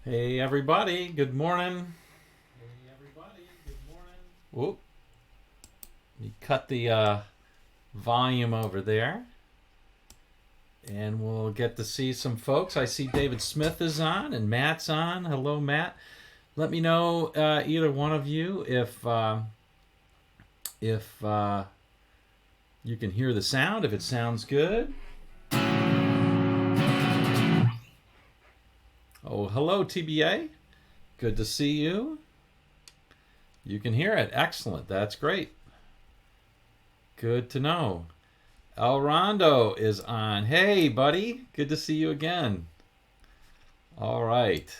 Hey everybody, good morning. Whoop. You cut the volume over there. And we'll get to see some folks. I see David Smith is on and Matt's on. Hello, Matt. Let me know, either one of you, if you can hear the sound, if it sounds good. Oh, hello, TBA. Good to see you. You can hear it. Excellent. That's great. Good to know. El Rondo is on. Hey, buddy. Good to see you again. All right.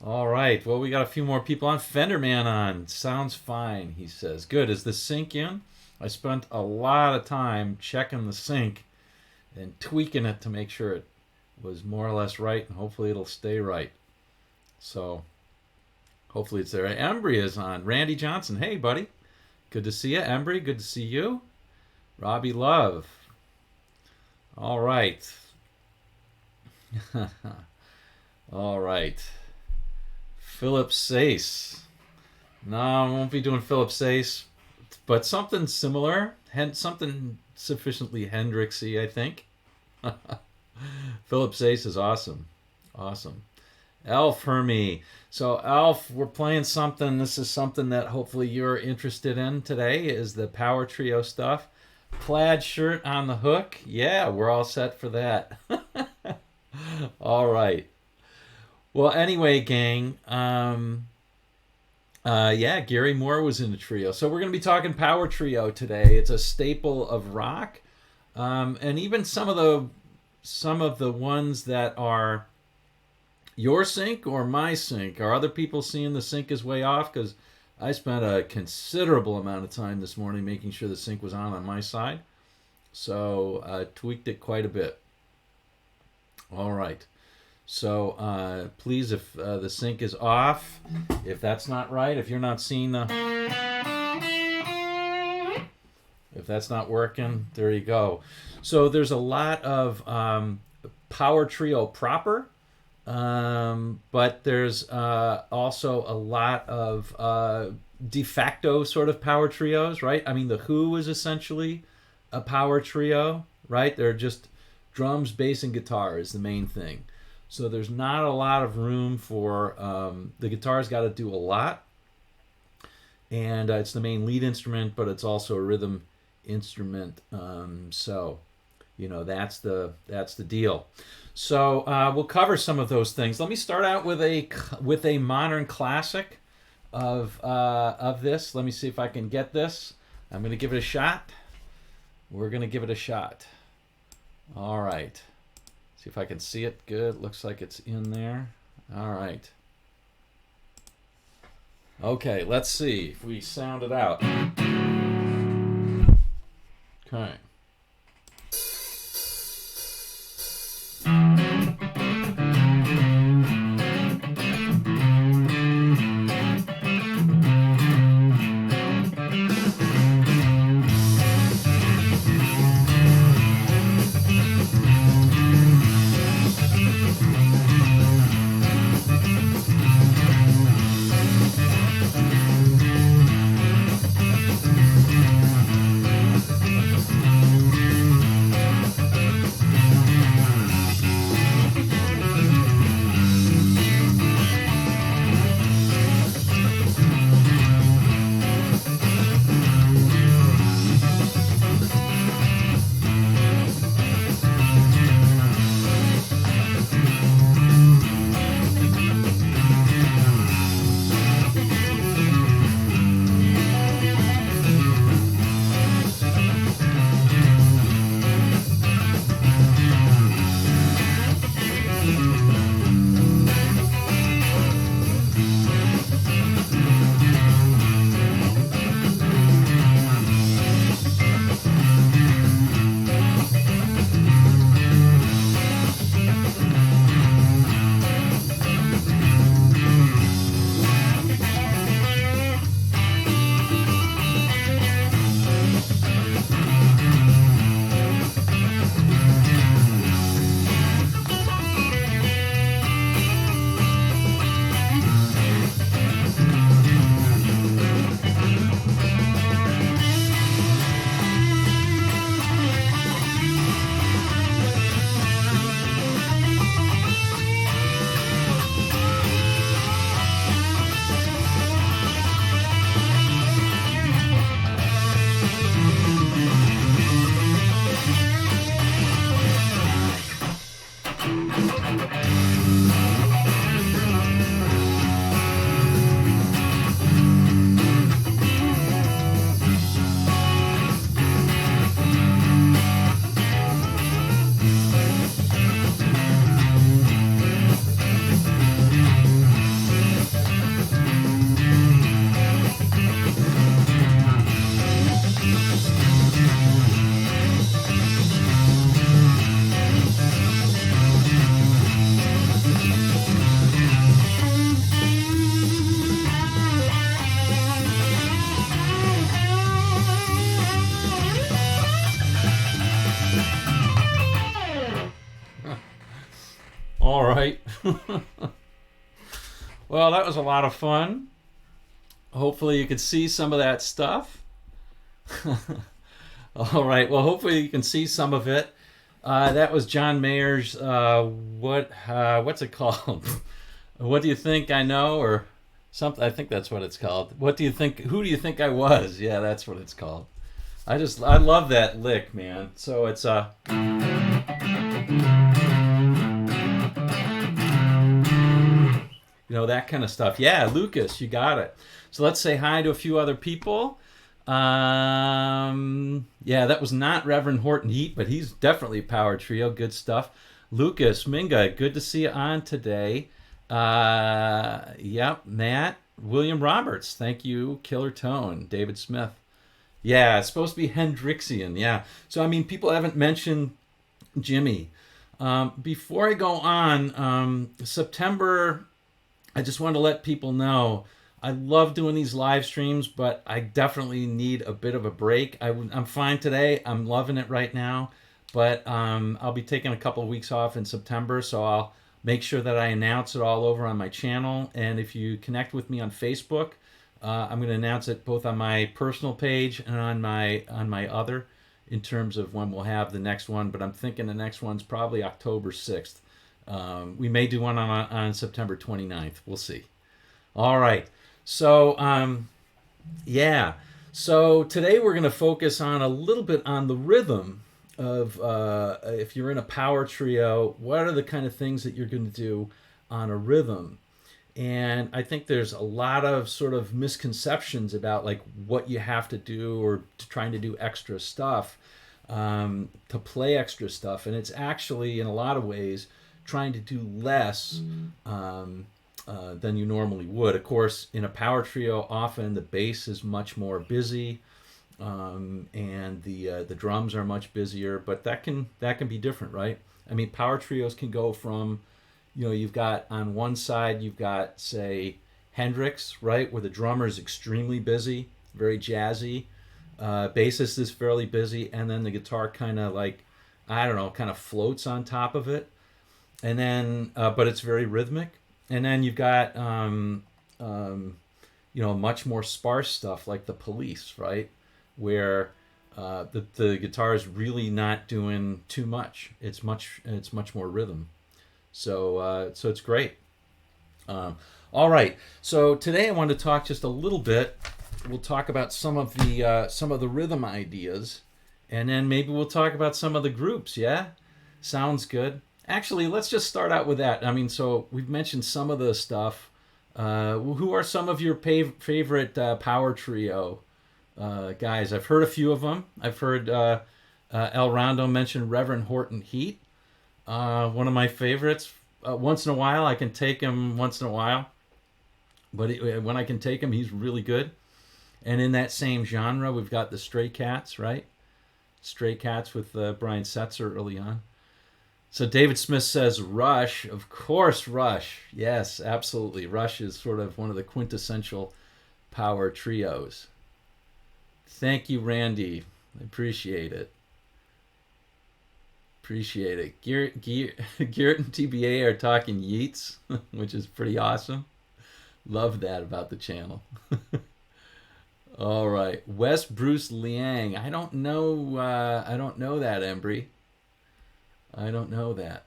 All right. Well, we got a few more people on. Fenderman on. Sounds fine, he says. Good. Is the sync in? I spent a lot of time checking the sync and tweaking it to make sure it was more or less right, and hopefully it'll stay right. So hopefully it's there. Embry is on. Randy Johnson. Hey, buddy. Good to see you. Embry, good to see you. Robbie Love. All right. All right. Philip Sace. No, I won't be doing Philip Sace, but something similar. Something sufficiently Hendrixy, I think. Philip Sace is awesome. Awesome. Elf Hermie. So Elf, we're playing something. This is something that hopefully you're interested in today, is the power trio stuff. Plaid shirt on the hook. Yeah, we're all set for that. All right. Well, anyway, gang. Yeah, Gary Moore was in the trio. So we're going to be talking power trio today. It's a staple of rock. And even some of the ones that are your sync or my sync. Are other people seeing the sync is way off? Because I spent a considerable amount of time this morning making sure the sync was on my side. So I tweaked it quite a bit. All right. So please, if the sync is off, if that's not right, if you're not seeing if that's not working, there you go. So there's a lot of power trio proper. But there's also a lot of de facto sort of power trios, right? I mean, the Who is essentially a power trio, right? They're just drums, bass, and guitar is the main thing. So there's not a lot of room for the guitar's got to do a lot, and it's the main lead instrument, but it's also a rhythm instrument. So that's the deal. So we'll cover some of those things. Let me start out with a modern classic of this. Let me see if I can get this. I'm going to give it a shot. We're going to give it a shot. All right. See if I can see it good. Looks like it's in there. All right. Okay, let's see if we sound it out. Okay. Well, that was a lot of fun. Hopefully you could see some of that stuff. All right. Well, hopefully you can see some of it. That was John Mayer's. What's it called? What do you think I know, or something? I think that's what it's called. What do you think? Who do you think I was? Yeah, that's what it's called. I love that lick, man. So it's that kind of stuff. Yeah, Lucas, you got it. So let's say hi to a few other people. Yeah, that was not Reverend Horton Heat, but he's definitely a power trio. Good stuff. Lucas, Minga, good to see you on today. Yep, Matt, William Roberts, thank you. Killer Tone, David Smith. Yeah, it's supposed to be Hendrixian. Yeah. So, I mean, people haven't mentioned Jimmy. Before I go on, September, I just want to let people know I love doing these live streams, but I definitely need a bit of a break. I'm fine today. I'm loving it right now. But I'll be taking a couple of weeks off in September, so I'll make sure that I announce it all over on my channel. And if you connect with me on Facebook, I'm going to announce it both on my personal page and on my other, in terms of when we'll have the next one. But I'm thinking the next one's probably October 6th. We may do one on September 29th. We'll see. All right. So, yeah. So today we're going to focus on a little bit on the rhythm of, if you're in a power trio, what are the kind of things that you're going to do on a rhythm? And I think there's a lot of sort of misconceptions about like what you have to do, or trying to do extra stuff, to play extra stuff. And it's actually, in a lot of ways, trying to do less than you normally would. Of course, in a power trio, often the bass is much more busy, and the drums are much busier. But that can be different, right? I mean, power trios can go from, you've got on one side, you've got, say, Hendrix, right, where the drummer is extremely busy, very jazzy. Bassist is fairly busy, and then the guitar kind of like, I don't know, kind of floats on top of it. And then, but it's very rhythmic. And then you've got, much more sparse stuff like the Police, right, where the guitar is really not doing too much. It's much more rhythm. So it's great. All right. So today I want to talk just a little bit. We'll talk about some of the rhythm ideas, and then maybe we'll talk about some of the groups. Yeah, sounds good. Actually, let's just start out with that. I mean, so we've mentioned some of the stuff. Who are some of your favorite power trio guys? I've heard a few of them. I've heard El Rondo mention Reverend Horton Heat. One of my favorites. Once in a while, I can take him once in a while. But when I can take him, he's really good. And in that same genre, we've got the Stray Cats, right? Stray Cats with Brian Setzer early on. So David Smith says Rush. Of course, Rush. Yes, absolutely. Rush is sort of one of the quintessential power trios. Thank you, Randy. I appreciate it. Appreciate it. Garrett and TBA are talking Yeats, which is pretty awesome. Love that about the channel. All right. West Bruce Liang. I don't know that, Embry. I don't know that.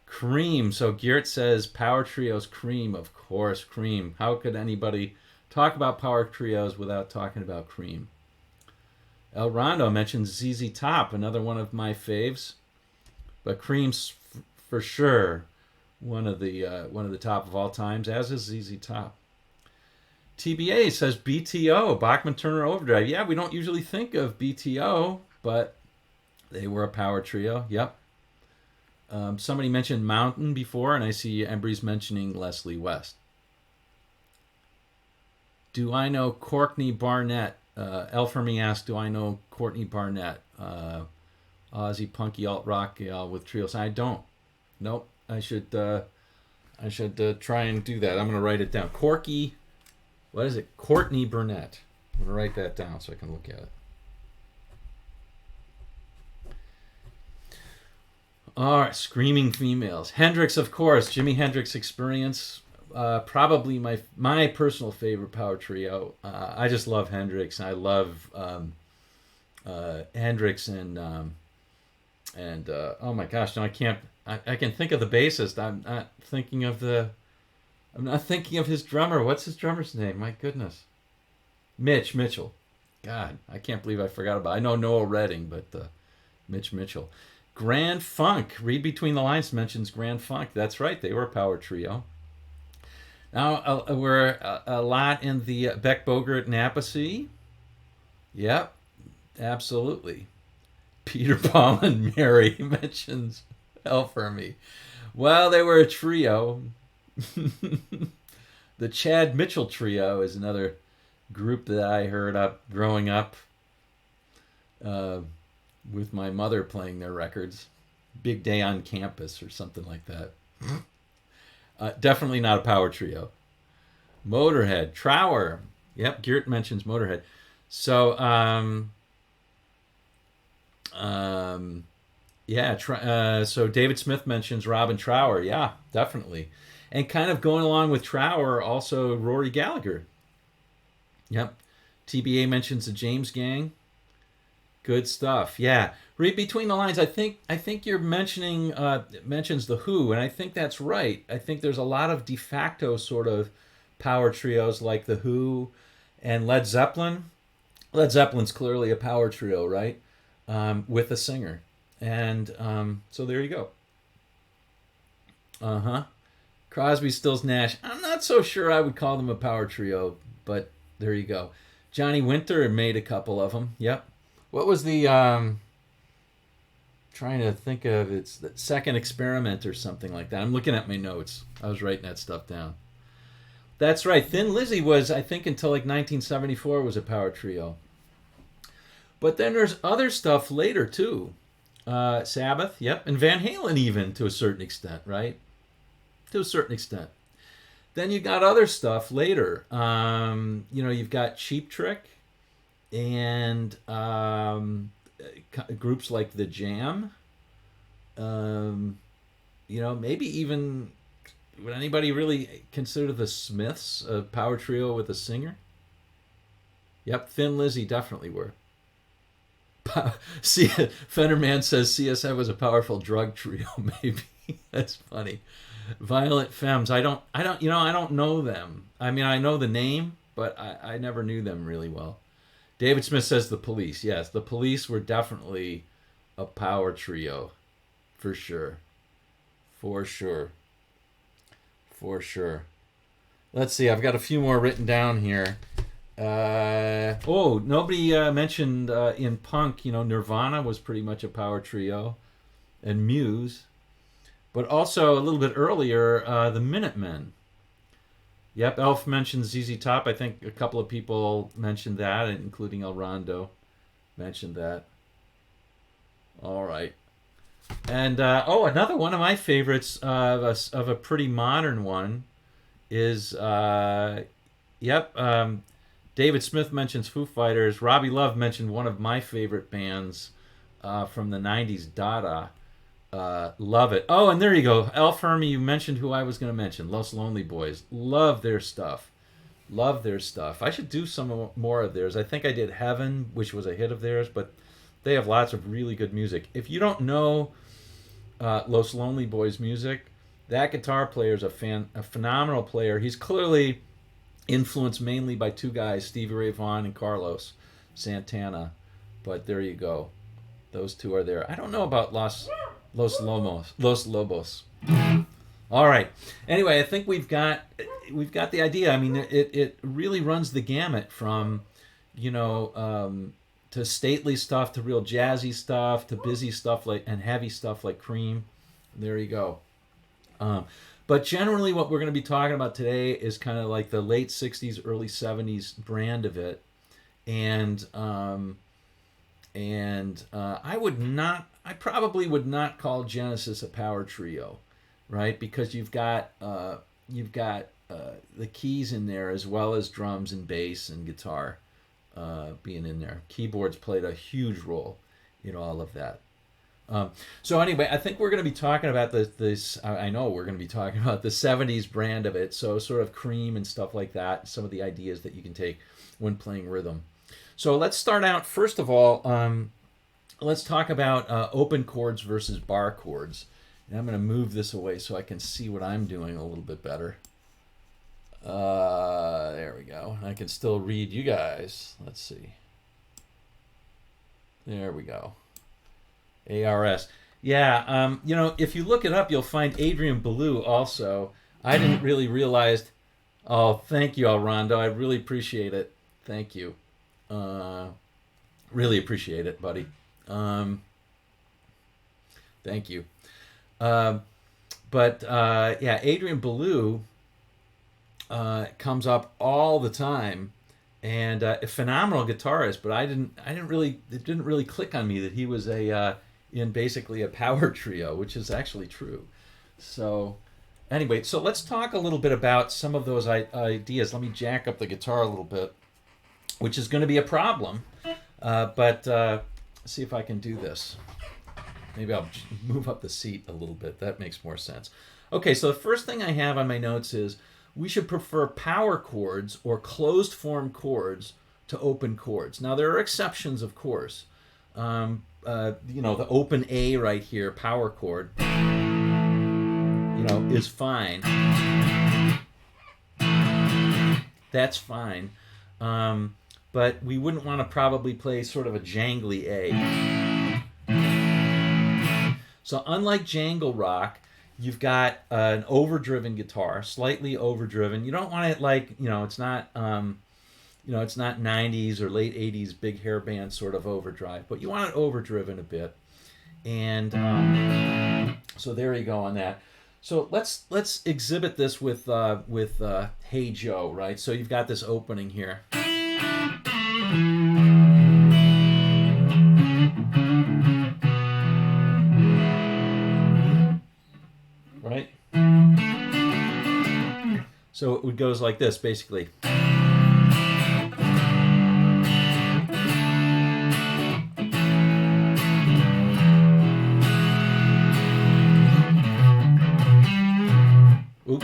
Cream. So Garrett says power trios, Cream. Of course, Cream. How could anybody talk about power trios without talking about Cream? El Rondo mentions ZZ Top, another one of my faves. But Cream's for sure one of the top of all times, as is ZZ Top. TBA says BTO, Bachman Turner Overdrive. Yeah, we don't usually think of BTO, but they were a power trio. Yep. Somebody mentioned Mountain before, and I see Embry's mentioning Leslie West. Do I know Courtney Barnett? L for me asked, do I know Courtney Barnett? Aussie punky alt rock with trios. I don't. Nope. I should try and do that. I'm going to write it down. What is it? Courtney Burnett. I'm going to write that down so I can look at it. All right, screaming females. Hendrix, of course. Jimi Hendrix Experience. Probably my personal favorite power trio. I just love Hendrix. I love Hendrix and oh my gosh, no, I can't. I can think of the bassist. I'm not thinking of the. I'm not thinking of his drummer. What's his drummer's name? My goodness, Mitch Mitchell. God, I can't believe I forgot about. I know Noel Redding, but Mitch Mitchell. Grand Funk. Read between the lines mentions Grand Funk. That's right. They were a power trio. Now we're a lot in the Beck Bogert and Appice. Yep, absolutely. Peter, Paul, and Mary mentions El Fermi. Well, they were a trio. The Chad Mitchell Trio is another group that I heard up growing up with my mother playing their records. Big Day on Campus or something like that. Definitely not a power trio. Motorhead. Trower. Yep, Geert mentions Motorhead. So, yeah, so David Smith mentions Robin Trower. Yeah, definitely. And kind of going along with Trower, also Rory Gallagher. Yep. TBA mentions the James Gang. Good stuff. Yeah. Read between the lines. I think you're mentioning mentions the Who, and I think that's right. I think there's a lot of de facto sort of power trios like the Who and Led Zeppelin. Led Zeppelin's clearly a power trio, right? With a singer. And so there you go. Uh-huh. Crosby, Stills, Nash. I'm not so sure I would call them a power trio, but there you go. Johnny Winter made a couple of them. Yep. What was the trying to think of, it's the Second Experiment or something like that. I'm looking at my notes. I was writing that stuff down. That's right. Thin Lizzy was, I think, until like 1974 was a power trio. But then there's other stuff later too. Sabbath, yep, and Van Halen even to a certain extent, right? To a certain extent. Then you got other stuff later. You've got Cheap Trick and groups like The Jam. Maybe even, would anybody really consider the Smiths a power trio with a singer? Yep, Thin Lizzy definitely were. See, Fenderman says CSF was a powerful drug trio. Maybe that's funny. Violent Femmes. I don't know them. I mean, I know the name, but I never knew them really well. David Smith says the Police. Yes, the Police were definitely a power trio, for sure. For sure. Let's see. I've got a few more written down here. Nobody mentioned in punk, Nirvana was pretty much a power trio, and Muse, but also a little bit earlier, the Minutemen. Yep, Elf mentioned ZZ Top. I think a couple of people mentioned that, including El Rondo mentioned that. All right. And another one of my favorites of a pretty modern one is David Smith mentions Foo Fighters. Robbie Love mentioned one of my favorite bands from the 90s, Dada. Love it. Oh, and there you go. El Fermi, you mentioned who I was going to mention. Los Lonely Boys. Love their stuff. I should do some more of theirs. I think I did Heaven, which was a hit of theirs, but they have lots of really good music. If you don't know Los Lonely Boys music, that guitar player is a phenomenal player. He's clearly influenced mainly by two guys, Stevie Ray Vaughan and Carlos Santana. But there you go. Those two are there. I don't know about Los Lobos. All right. Anyway, I think we've got the idea. I mean, it really runs the gamut from, to stately stuff to real jazzy stuff to busy stuff and heavy stuff like Cream. There you go. But generally what we're going to be talking about today is kind of like the late 60s, early 70s brand of it. And I probably would not call Genesis a power trio, right? Because you've got the keys in there as well as drums and bass and guitar being in there. Keyboards played a huge role in all of that. So anyway, I think we're going to be talking about this. I know we're going to be talking about the '70s brand of it. So sort of cream and stuff like that. Some of the ideas that you can take when playing rhythm. So let's start out first of all. Let's talk about open chords versus bar chords. And I'm going to move this away so I can see what I'm doing a little bit better. There we go. I can still read you guys. Let's see. There we go. ARS. Yeah, if you look it up, you'll find Adrian Belew also. I didn't really realize. Oh, thank you, Alrondo. I really appreciate it. Thank you. Really appreciate it, buddy. Thank you. Yeah, Adrian Belew comes up all the time, and a phenomenal guitarist. But it didn't really click on me that he was in basically a power trio, which is actually true. So anyway, so let's talk a little bit about some of those ideas. Let me jack up the guitar a little bit, which is going to be a problem. But see if I can do this. Maybe I'll move up the seat a little bit. That makes more sense. Okay, so the first thing I have on my notes is we should prefer power chords or closed form chords to open chords. Now, there are exceptions, of course. The open A right here, power chord, is fine. That's fine. But we wouldn't want to probably play sort of a jangly A. So unlike jangle rock, you've got an overdriven guitar, slightly overdriven. You don't want it like, it's not, it's not 90s or late 80s big hairband sort of overdrive, but you want it overdriven a bit. And so there you go on that. So let's exhibit this with Hey Joe, right? So you've got this opening here. Right? So it goes like this, basically. Oop.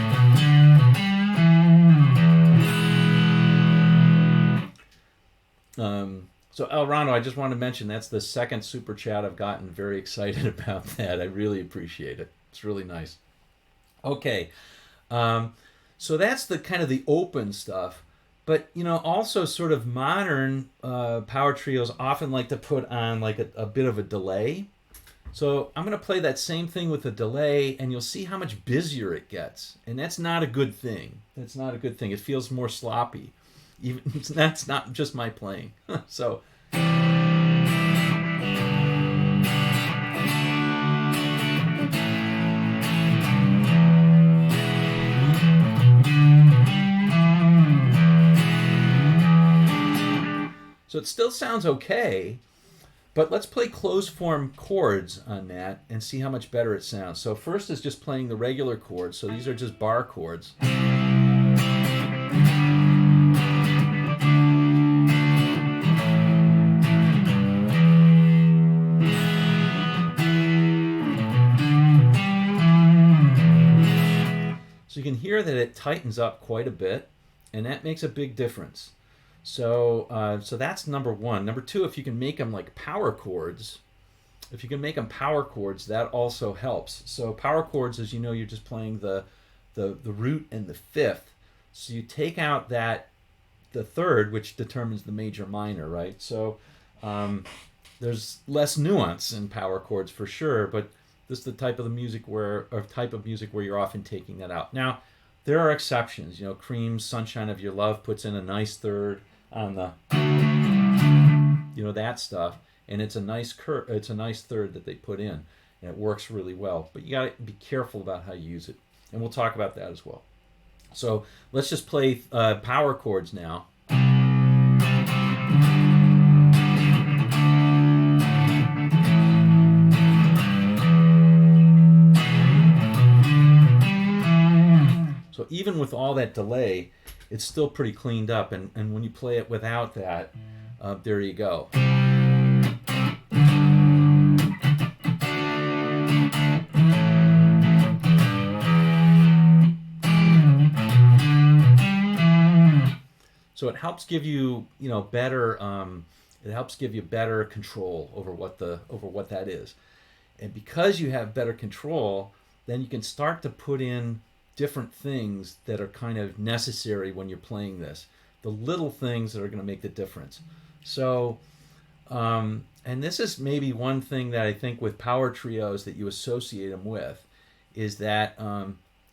So Alrano, I just want to mention that's the second super chat I've gotten. Very excited about that. I really appreciate it. It's really nice. Okay, so that's the kind of the open stuff. But also sort of modern power trios often like to put on like a bit of a delay. So I'm going to play that same thing with a delay, and you'll see how much busier it gets. And that's not a good thing. That's not a good thing. It feels more sloppy. Even that's not just my playing. So. So it still sounds okay, but let's play closed form chords on that and see how much better it sounds. So first is just playing the regular chords. So these are just bar chords. So you can hear that it tightens up quite a bit, and that makes a big difference. So that's number one. Number two, if you can make them like power chords, that also helps. So power chords, as you know, you're just playing the root and the fifth. So you take out the third, which determines the major minor, right? So there's less nuance in power chords for sure, but this is the type of music where you're often taking that out. Now, there are exceptions. Cream's "Sunshine of Your Love" puts in a nice third on the, that stuff, and it's a nice third that they put in, and it works really well. But you got to be careful about how you use it, and we'll talk about that as well. So let's just play power chords now. So even with all that delay, it's still pretty cleaned up. And when you play it without that, there you go. So it helps give you, better. It helps give you better control over what that is. And because you have better control, then you can start to put in different things that are kind of necessary when you're playing this. The little things that are going to make the difference. So, and this is maybe one thing that I think with power trios that you associate them with, is that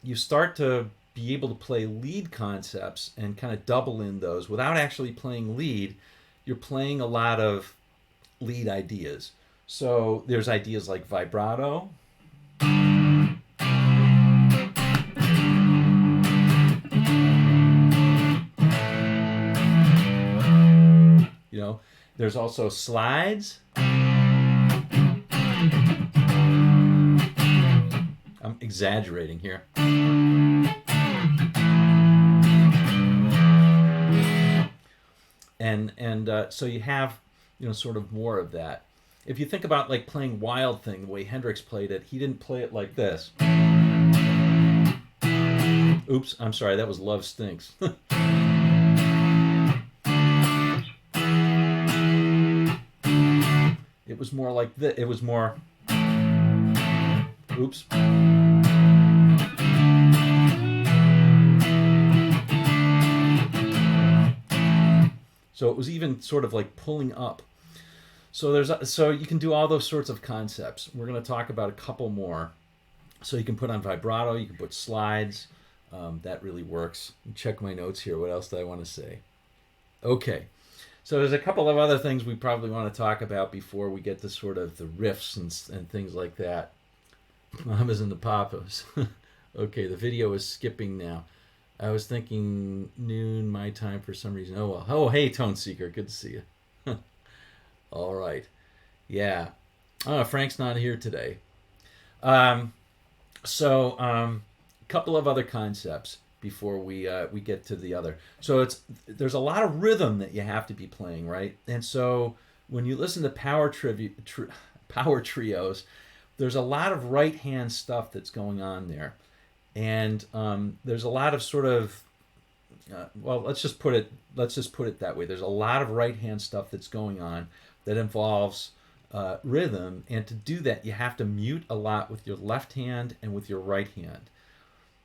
you start to be able to play lead concepts and kind of double in those without actually playing lead. You're playing a lot of lead ideas. So there's ideas like vibrato. There's also slides. I'm exaggerating here. And so you have, sort of more of that. If you think about like playing Wild Thing, the way Hendrix played it, he didn't play it like this. Oops, I'm sorry, that was Love Stinks. It was more like this. It was more. Oops. So it was even sort of like pulling up. So you can do all those sorts of concepts. We're going to talk about a couple more. So you can put on vibrato. You can put slides. That really works. Check my notes here. What else do I want to say? Okay. So there's a couple of other things we probably want to talk about before we get to sort of the riffs and things like that. Mamas and the Papas. Okay, the video is skipping now. I was thinking noon my time for some reason. Oh, well. Oh, hey, Tone Seeker. Good to see you. All right. Yeah. Oh, Frank's not here today. So a couple of other concepts before we get to the other. So there's a lot of rhythm that you have to be playing, right? And so when you listen to power trios, there's a lot of right hand stuff that's going on there, and there's a lot of sort of let's just put it that way. There's a lot of right hand stuff that's going on that involves rhythm, and to do that you have to mute a lot with your left hand and with your right hand.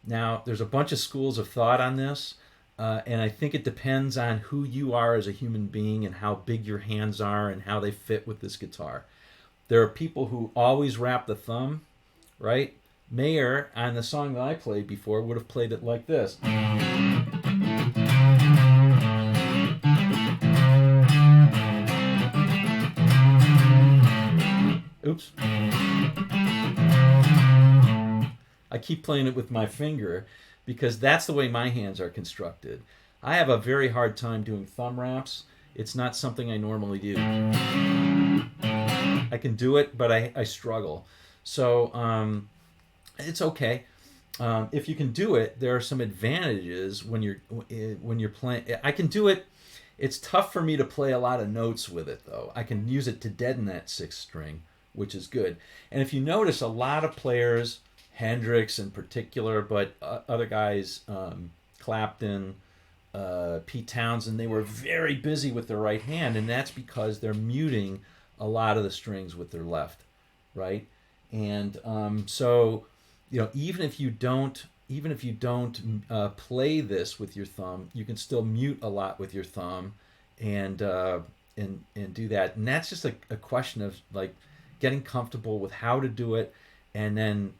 Now, there's a bunch of schools of thought on this, and I think it depends on who you are as a human being and how big your hands are and how they fit with this guitar. There are people who always wrap the thumb, right? Mayer, on the song that I played before, would have played it like this. Oops. I keep playing it with my finger because that's the way my hands are constructed. I have a very hard time doing thumb wraps. It's not something I normally do. I can do it, but I struggle. So it's okay. If you can do it, there are some advantages when you're playing. I can do it. It's tough for me to play a lot of notes with it, though. I can use it to deaden that sixth string, which is good. And if you notice, a lot of players, Hendrix in particular, but other guys, Clapton, Pete Townsend, they were very busy with their right hand, and that's because they're muting a lot of the strings with their left, right? And so, even if you don't play this with your thumb, you can still mute a lot with your thumb, and do that. And that's just a question of like getting comfortable with how to do it, and then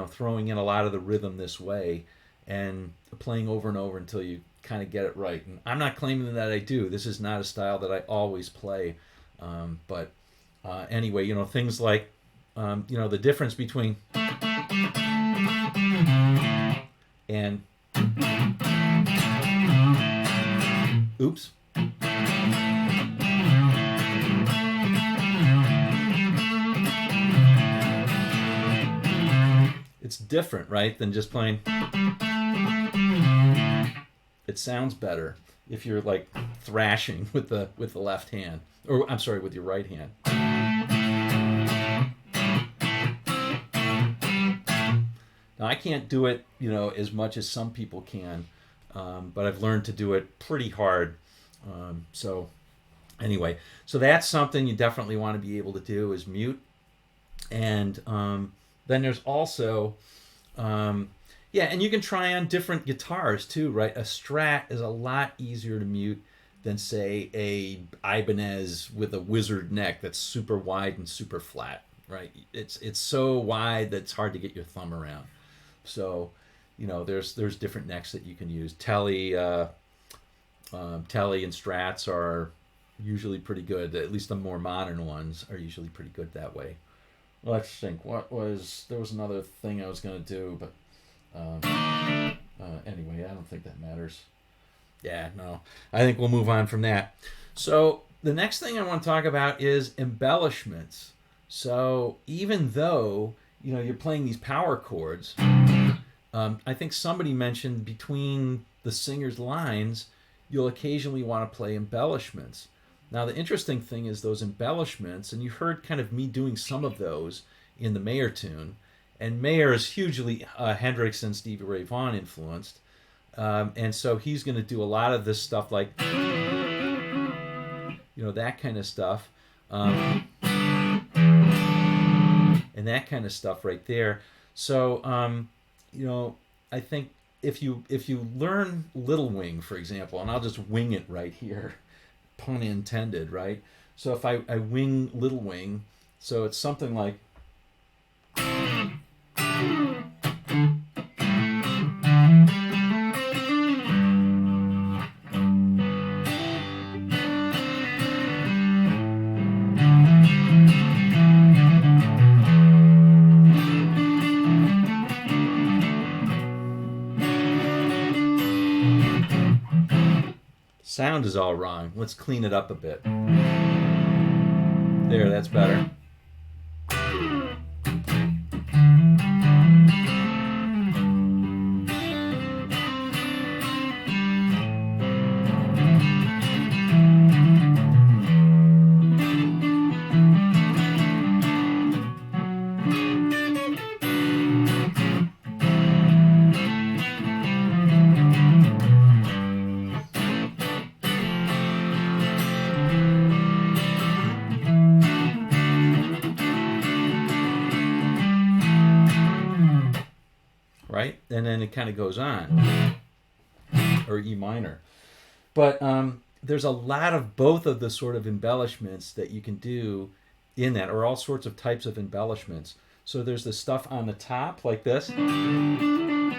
throwing in a lot of the rhythm this way and playing over and over until you kind of get it right. And I'm not claiming that I do. This is not a style that I always play. But anyway, things like, the difference between and oops. It's different, right, than just playing. It sounds better if you're like thrashing with the left hand, or I'm sorry, with your right hand. Now I can't do it, as much as some people can, but I've learned to do it pretty hard. So anyway, so that's something you definitely want to be able to do is mute. And then there's also, yeah, and you can try on different guitars too, right? A Strat is a lot easier to mute than say a Ibanez with a wizard neck that's super wide and super flat, right? It's so wide that it's hard to get your thumb around. So, there's different necks that you can use. Telly and Strats are usually pretty good. At least the more modern ones are usually pretty good that way. Let's think. There was another thing I was going to do, but anyway, I don't think that matters. Yeah, no. I think we'll move on from that. So the next thing I want to talk about is embellishments. So even though, you're playing these power chords, I think somebody mentioned between the singer's lines, you'll occasionally want to play embellishments. Now, the interesting thing is those embellishments, and you heard kind of me doing some of those in the Mayer tune, and Mayer is hugely Hendrix and Stevie Ray Vaughan influenced, and so he's going to do a lot of this stuff like, that kind of stuff, and that kind of stuff right there. So, I think if you learn Little Wing, for example, and I'll just wing it right here, pun intended, right? So if I wing Little Wing, so it's something like, sound is all wrong. Let's clean it up a bit. There, that's better. Right? And then it kind of goes on, or E minor. But there's a lot of both of the sort of embellishments that you can do in that, or all sorts of types of embellishments. So there's the stuff on the top, like this. And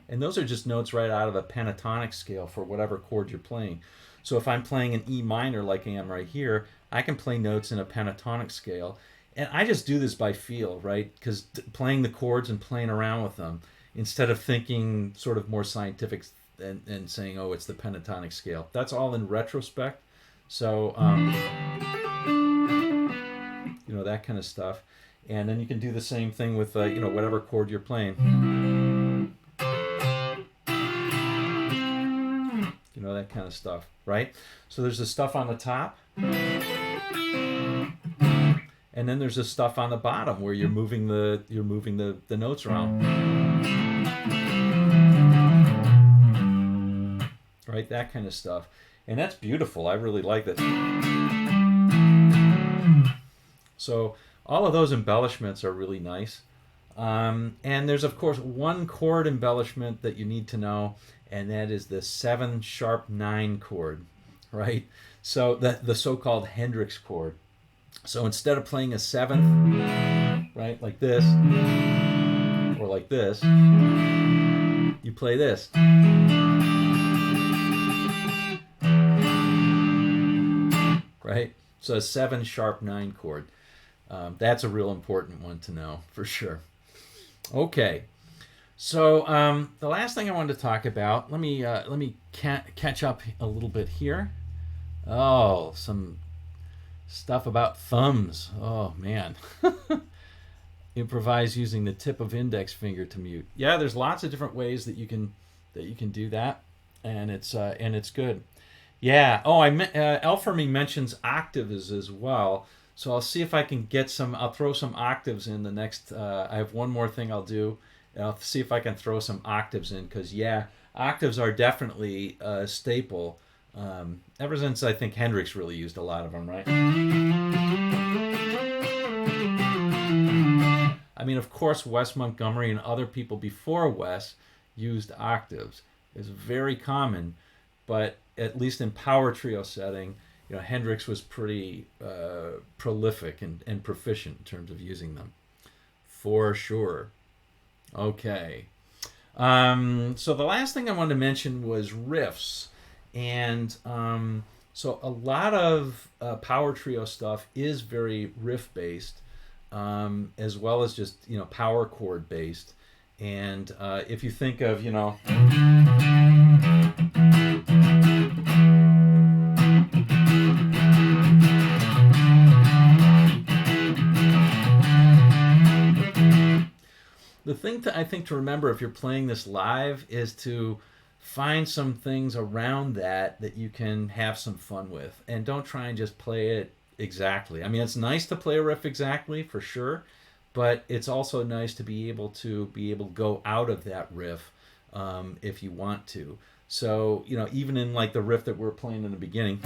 those are just notes right out of a pentatonic scale for whatever chord you're playing. So if I'm playing an E minor like I am right here, I can play notes in a pentatonic scale. And I just do this by feel, right? Because playing the chords and playing around with them, instead of thinking sort of more scientific and saying, oh, it's the pentatonic scale. That's all in retrospect. So, that kind of stuff. And then you can do the same thing with, whatever chord you're playing. That kind of stuff, right? So there's the stuff on the top. And then there's the stuff on the bottom where you're moving the notes around. Right? That kind of stuff. And that's beautiful. I really like that. So all of those embellishments are really nice. And there's, of course, one chord embellishment that you need to know, and that is the 7♯9 chord, right? So the so-called Hendrix chord. So instead of playing a seventh, right, like this, or like this, you play this. Right? So a 7♯9 chord. That's a real important one to know, for sure. Okay. So the last thing I wanted to talk about, let me catch up a little bit here. Oh, some stuff about thumbs. Oh man. Improvise using the tip of index finger to mute. Yeah, there's lots of different ways that you can do that, and it's good. Yeah. Oh, L for me mentions octaves as well. So I'll see if I can get some. I'll throw some octaves in the next. I have one more thing I'll do, I'll see if I can throw some octaves in, because yeah, octaves are definitely a staple. Ever since I think Hendrix really used a lot of them, right? I mean, of course, Wes Montgomery and other people before Wes used octaves. It's very common, but at least in power trio setting, Hendrix was pretty prolific and proficient in terms of using them, for sure. Okay. So the last thing I wanted to mention was riffs. And so a lot of power trio stuff is very riff based, as well as just power chord based. And if you think of the thing that I think to remember if you're playing this live is to find some things around that you can have some fun with, and don't try and just play it exactly. I mean, it's nice to play a riff exactly for sure, but it's also nice to be able to go out of that riff if you want to. So even in like the riff that we're playing in the beginning,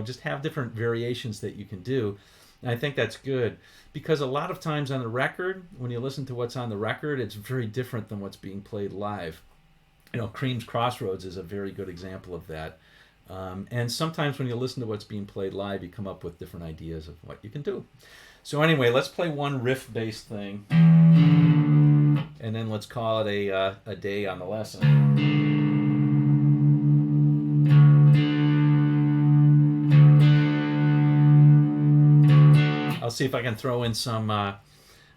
just have different variations that you can do. And I think that's good, because a lot of times on the record, when you listen to what's on the record, it's very different than what's being played live. Cream's Crossroads is a very good example of that. And sometimes when you listen to what's being played live, you come up with different ideas of what you can do. So anyway, let's play one riff-based thing, and then let's call it a day on the lesson. I'll see if I can throw in some.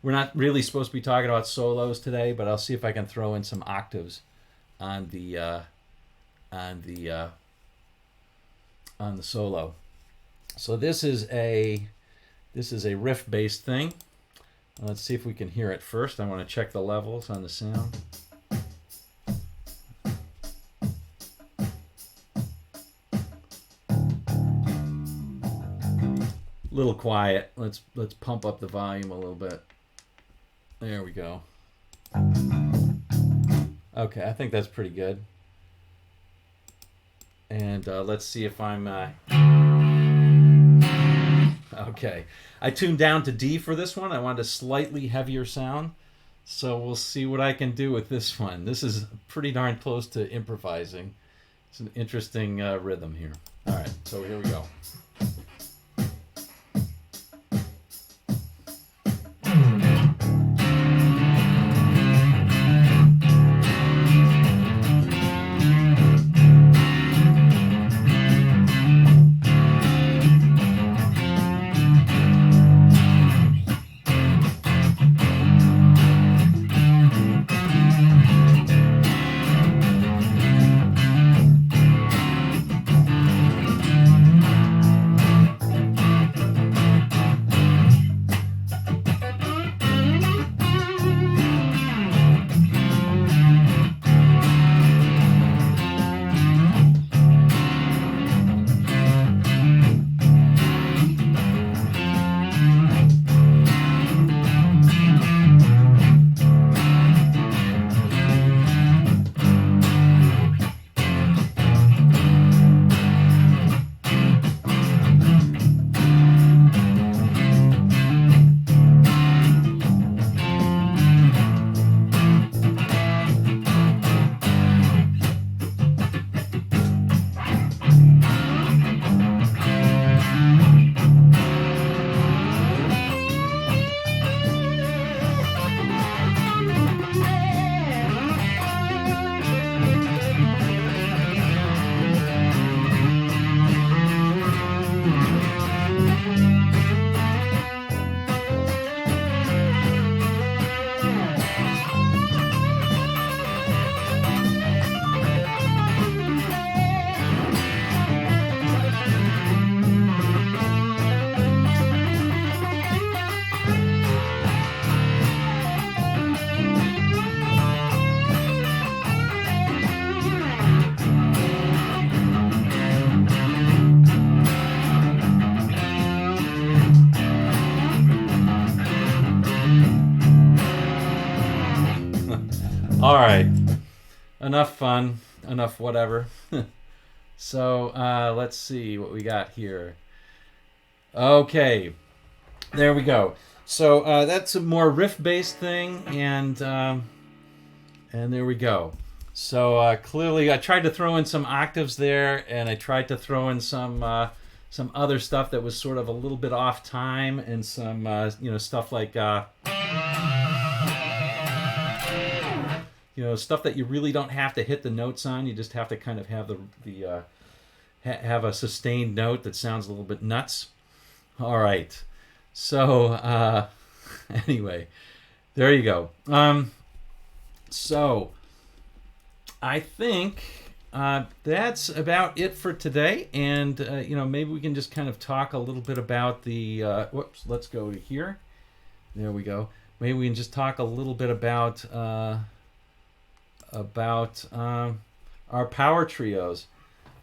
We're not really supposed to be talking about solos today, but I'll see if I can throw in some octaves on the solo. So this is a riff-based thing. Let's see if we can hear it first. I want to check the levels on the sound. Little quiet. Let's pump up the volume a little bit. There we go. Okay, I think that's pretty good. And let's see if I'm okay. I tuned down to D for this one. I wanted a slightly heavier sound, so we'll see what I can do with this one. This is pretty darn close to improvising. It's an interesting rhythm here. All right, so here we go. All right. Enough fun. Enough whatever. So let's see what we got here. Okay. There we go. So that's a more riff-based thing, and there we go. So clearly, I tried to throw in some octaves there, and I tried to throw in some other stuff that was sort of a little bit off time, and some stuff like stuff that you really don't have to hit the notes on. You just have to kind of have have a sustained note that sounds a little bit nuts. All right. So anyway, there you go. So I think that's about it for today, and maybe we can just kind of talk a little bit about the. Whoops, let's go to here. There we go. Maybe we can just talk a little bit about our power trios.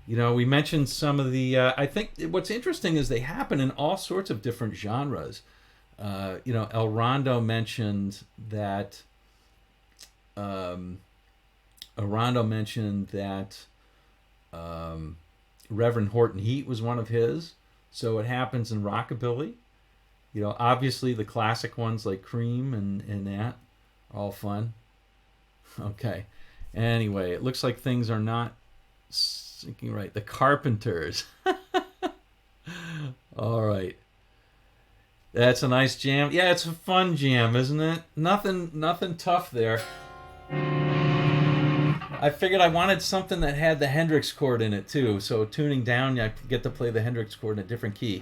We mentioned some of the. I think what's interesting is they happen in all sorts of different genres. El Rondo mentioned that. Reverend Horton Heat was one of his, so it happens in rockabilly. Obviously the classic ones like Cream and that, all fun. Okay. Anyway, it looks like things are not syncing right. The Carpenters. All right. That's a nice jam. Yeah, it's a fun jam, isn't it? Nothing tough there. I figured I wanted something that had the Hendrix chord in it too. So tuning down, I get to play the Hendrix chord in a different key.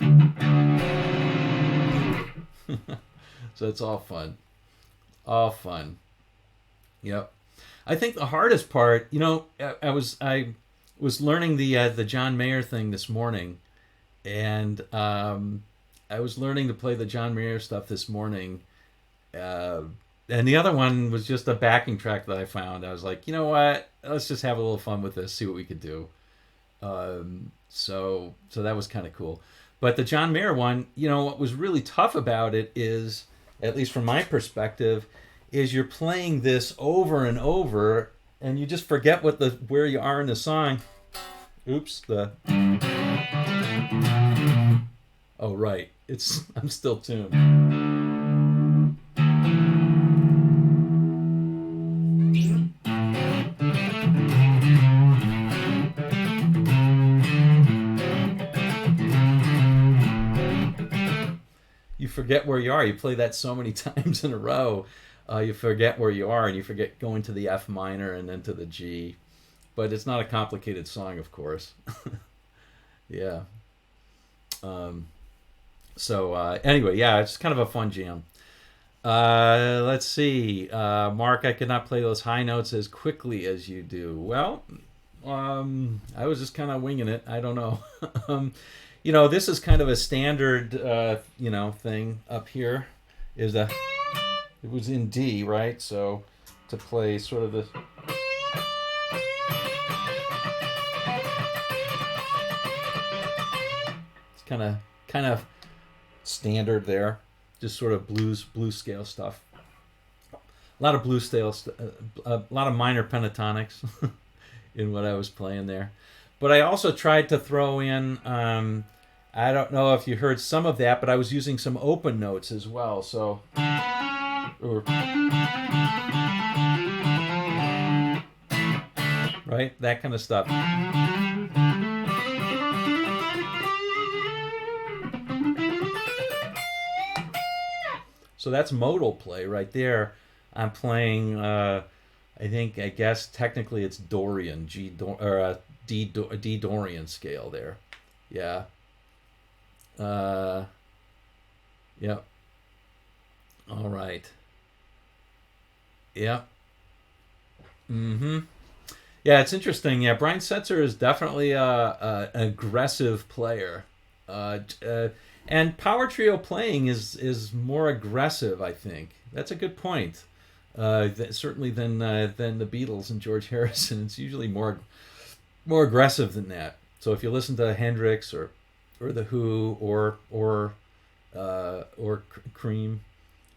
So it's all fun. All fun. Yep. I think the hardest part, I was learning the John Mayer thing this morning, and I was learning to play the John Mayer stuff this morning, and the other one was just a backing track that I found. I was like, you know what? Let's just have a little fun with this, see what we could do. So that was kind of cool. But the John Mayer one, what was really tough about it is, at least from my perspective, is you're playing this over and over, and you just forget where you are in the song. Oops, oh right, I'm still tuned. You forget where you are. You play that so many times in a row. You forget where you are, and you forget going to the F minor and then to the G. But it's not a complicated song, of course. Yeah. Anyway, yeah, it's kind of a fun jam. Let's see. Mark, I could not play those high notes as quickly as you do. Well, I was just kind of winging it. I don't know. This is kind of a standard, thing up here. It was in D, right? So to play sort of this. It's kind of standard there, just sort of blues scale stuff. A lot of blues scale, a lot of minor pentatonics in what I was playing there. But I also tried to throw in. I don't know if you heard some of that, but I was using some open notes as well. So. Right? That kind of stuff. So that's modal play right there. I'm playing, I guess technically it's Dorian, D Dorian scale there. Yeah. Yeah. All right. Yeah. Mm-hmm. Yeah, it's interesting. Yeah, Brian Setzer is definitely an aggressive player. And power trio playing is more aggressive, I think. That's a good point. Certainly than the Beatles and George Harrison. It's usually more aggressive than that. So if you listen to Hendrix or the Who or Cream,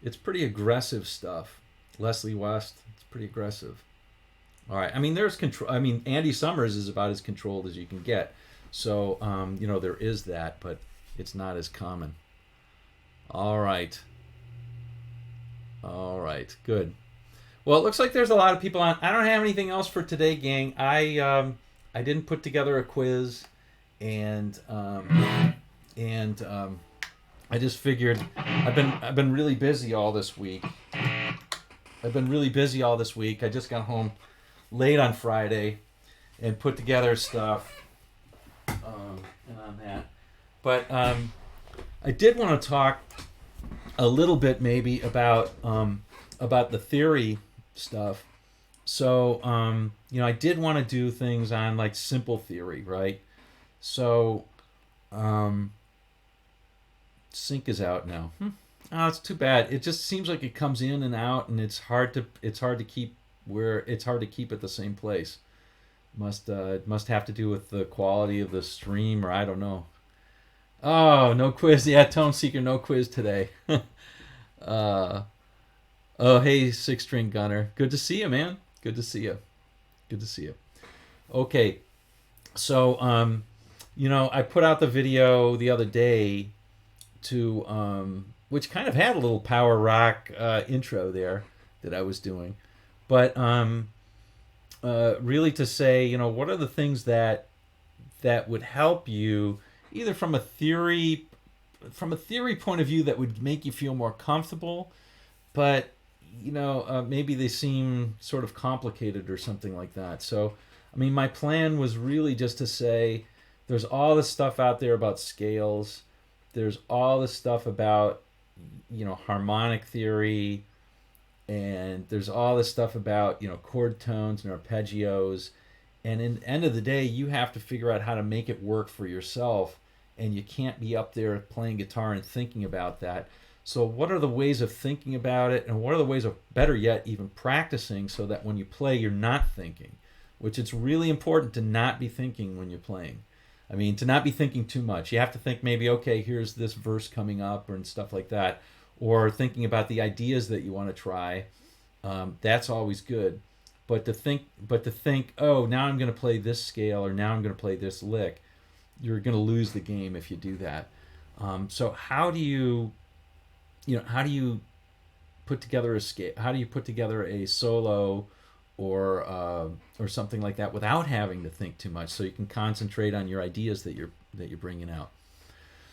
it's pretty aggressive stuff. Leslie West, it's pretty aggressive. All right. I mean, there's control. I mean, Andy Summers is about as controlled as you can get. So, there is that, but it's not as common. All right. All right. Good. Well, it looks like there's a lot of people on. I don't have anything else for today, gang. I didn't put together a quiz, and I just figured I've been really busy all this week. I just got home late on Friday and put together stuff, and on that. But I did want to talk a little bit maybe about the theory stuff. So I did want to do things on like simple theory, right? So sync is out now. Oh, it's too bad. It just seems like it comes in and out, and it's hard to keep at the same place. Must have to do with the quality of the stream, or I don't know. Oh, no quiz. Yeah, Tone Seeker, no quiz today. Oh, hey, Six String Gunner. Good to see you, man. Good to see you. Okay, so I put out the video the other day to which kind of had a little power rock intro there that I was doing, but really to say, what are the things that would help you either from a theory point of view that would make you feel more comfortable, but maybe they seem sort of complicated or something like that. So, I mean, my plan was really just to say there's all this stuff out there about scales. There's all this stuff about, harmonic theory. And there's all this stuff about, chord tones and arpeggios. And in the end of the day, you have to figure out how to make it work for yourself. And you can't be up there playing guitar and thinking about that. So what are the ways of thinking about it, and what are the ways of, better yet, even practicing so that when you play, you're not thinking, which it's really important to not be thinking when you're playing. I mean, to not be thinking too much. You have to think maybe, okay, here's this verse coming up, and stuff like that, or thinking about the ideas that you want to try. That's always good. But to think, oh, now I'm going to play this scale, or now I'm going to play this lick, you're going to lose the game if you do that. So how do you put together a scale? How do you put together a solo or something like that without having to think too much, so you can concentrate on your ideas that you're bringing out?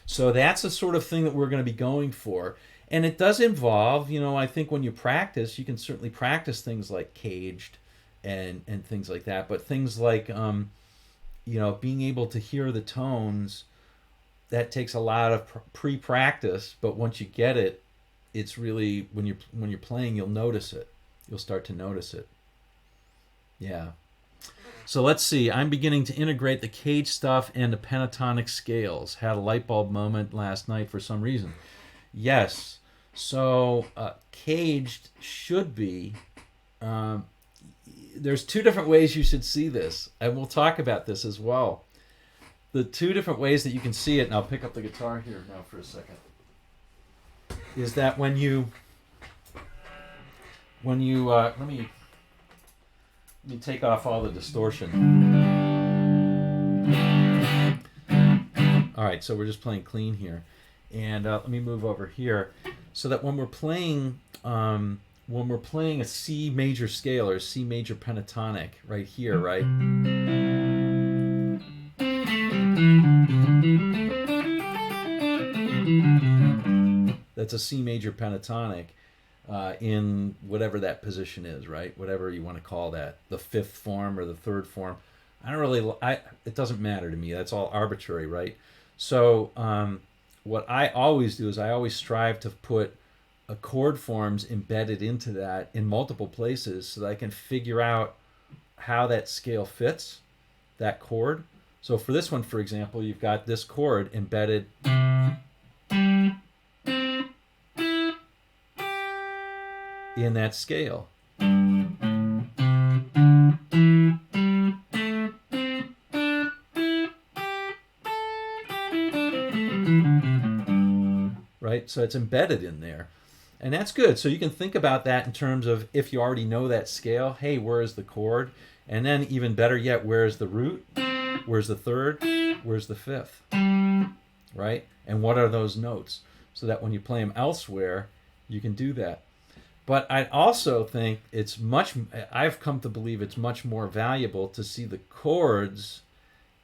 So that's the sort of thing that we're going to be going for, and it does involve, I think when you practice, you can certainly practice things like caged and things like that, but things like being able to hear the tones, that takes a lot of pre-practice, but once you get it, it's really, when you're playing, you'll notice it. You'll start to notice it. Yeah. So let's see. I'm beginning to integrate the cage stuff and the pentatonic scales. Had a light bulb moment last night for some reason. Yes. So caged should be. There's two different ways you should see this, and we'll talk about this as well. The two different ways that you can see it, and I'll pick up the guitar here now for a second, is that when you let me take off all the distortion. All right, so we're just playing clean here, and let me move over here, so that when we're playing a C major scale or a C major pentatonic right here, right? That's a C major pentatonic in whatever that position is, right? Whatever you want to call that, the fifth form or the third form. It doesn't matter to me. That's all arbitrary, right? So what I always do is I always strive to put chord forms embedded into that in multiple places, so that I can figure out how that scale fits that chord. So for this one, for example, you've got this chord embedded in that scale. Right? So it's embedded in there. And that's good. So you can think about that in terms of, if you already know that scale, hey, where is the chord? And then even better yet, where is the root? Where's the third? Where's the fifth? Right? And what are those notes? So that when you play them elsewhere, you can do that. But I also think I've come to believe it's much more valuable to see the chords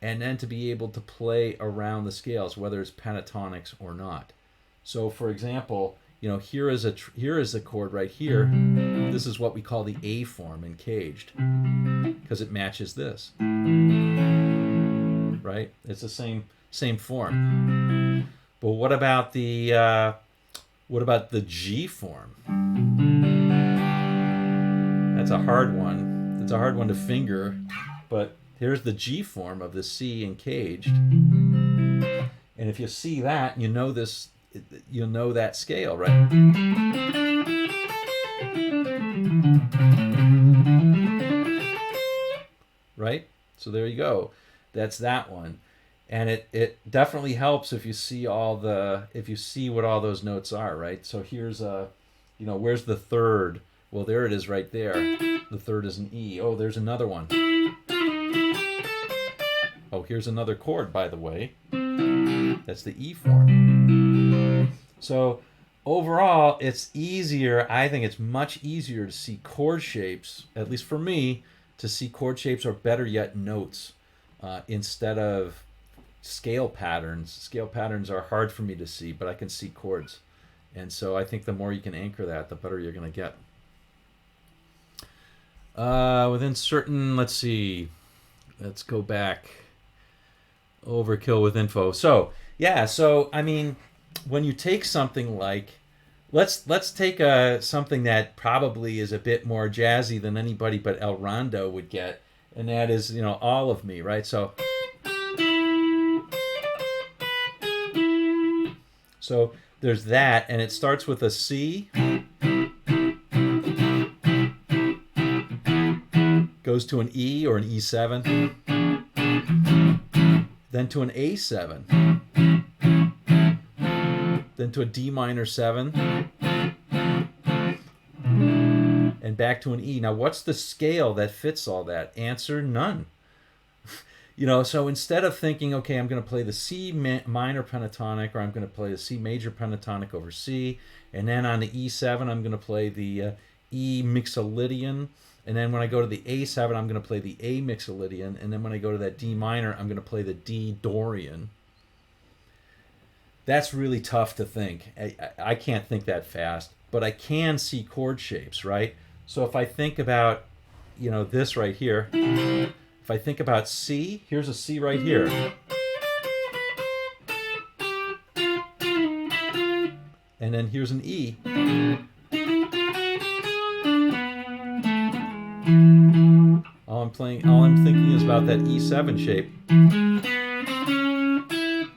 and then to be able to play around the scales, whether it's pentatonics or not. So for example, here is a chord right here. This is what we call the A form in Caged, because it matches this. Right? It's the same form. But what about the G form? That's a hard one. It's a hard one to finger, but here's the G form of the C in Caged. And if you see that, you know that scale, right? Right? So there you go. That's that one. And it definitely helps if you see what all those notes are, right? So here's where's the third? Well, there it is right there. The third is an E. Oh, there's another one. Oh, here's another chord, by the way. That's the E form. So overall, it's easier. I think it's much easier to see chord shapes, at least for me, to see chord shapes, or better yet, notes, instead of scale patterns. Scale patterns are hard for me to see, but I can see chords. And so I think the more you can anchor that, the better you're going to get. Within certain, let's go back. Overkill with info. So I mean, when you take something like, let's take something that probably is a bit more jazzy than anybody but El Rondo would get, and that is, All of Me, right? So there's that, and it starts with a C, goes to an E or an E7, then to an A7, then to a D minor 7, and back to an E. Now, what's the scale that fits all that? Answer, none. So instead of thinking, okay, I'm going to play the C minor pentatonic, or I'm going to play the C major pentatonic over C, and then on the E7, I'm going to play the E mixolydian, and then when I go to the A7, I'm going to play the A mixolydian, and then when I go to that D minor, I'm going to play the D Dorian. That's really tough to think. I can't think that fast, but I can see chord shapes, right? So if I think about, this right here, if I think about C, here's a C right here. And then here's an E. All I'm thinking is about that E7 shape.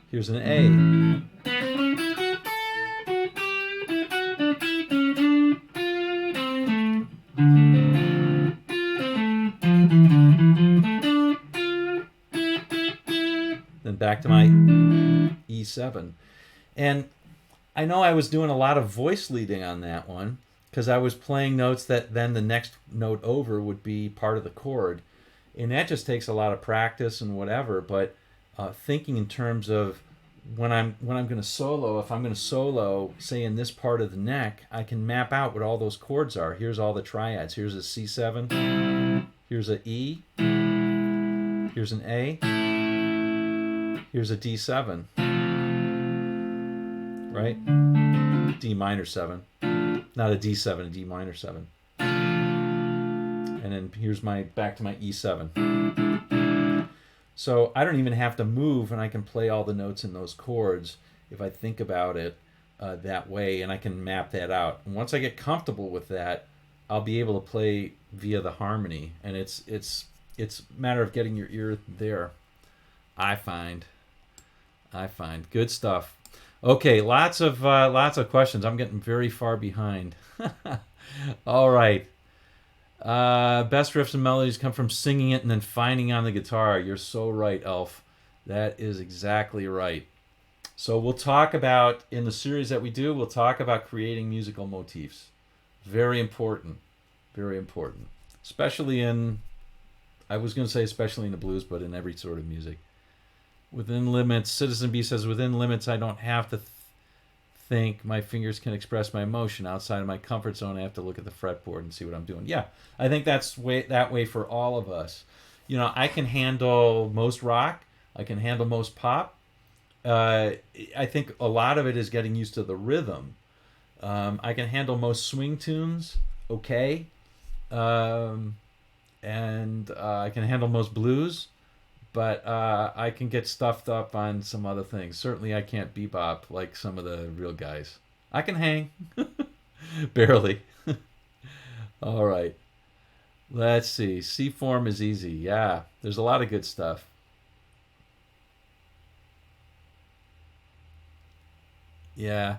Here's an A. Then back to my E7. And I know I was doing a lot of voice leading on that one, because I was playing notes that then the next note over would be part of the chord. And that just takes a lot of practice and whatever, but thinking in terms of when I'm going to solo, if I'm going to solo, say in this part of the neck, I can map out what all those chords are. Here's all the triads. Here's a C7, here's a E, here's an A, here's a D7, right? D minor 7. Not a D7, a D minor 7. And then here's back to my E7. So I don't even have to move, and I can play all the notes in those chords if I think about it that way, and I can map that out. And once I get comfortable with that, I'll be able to play via the harmony, and it's a matter of getting your ear there. I find good stuff. Okay, lots of questions. I'm getting very far behind. All right. Best riffs and melodies come from singing it and then finding on the guitar. You're so right, Elf. That is exactly right. So we'll talk about, in the series that we do, we'll talk about creating musical motifs. Very important. Very important. Especially in, I was going to say especially in the blues, but in every sort of music. Within limits, Citizen B says, within limits, I don't have to think. My fingers can express my emotion. Outside of my comfort zone, I have to look at the fretboard and see what I'm doing. Yeah, I think that's that way for all of us. You know, I can handle most rock. I can handle most pop. I think a lot of it is getting used to the rhythm. I can handle most swing tunes, okay, and I can handle most blues, but I can get stuffed up on some other things. Certainly, I can't bebop like some of the real guys. I can hang, barely. All right, let's see. C form is easy. Yeah, there's a lot of good stuff. Yeah.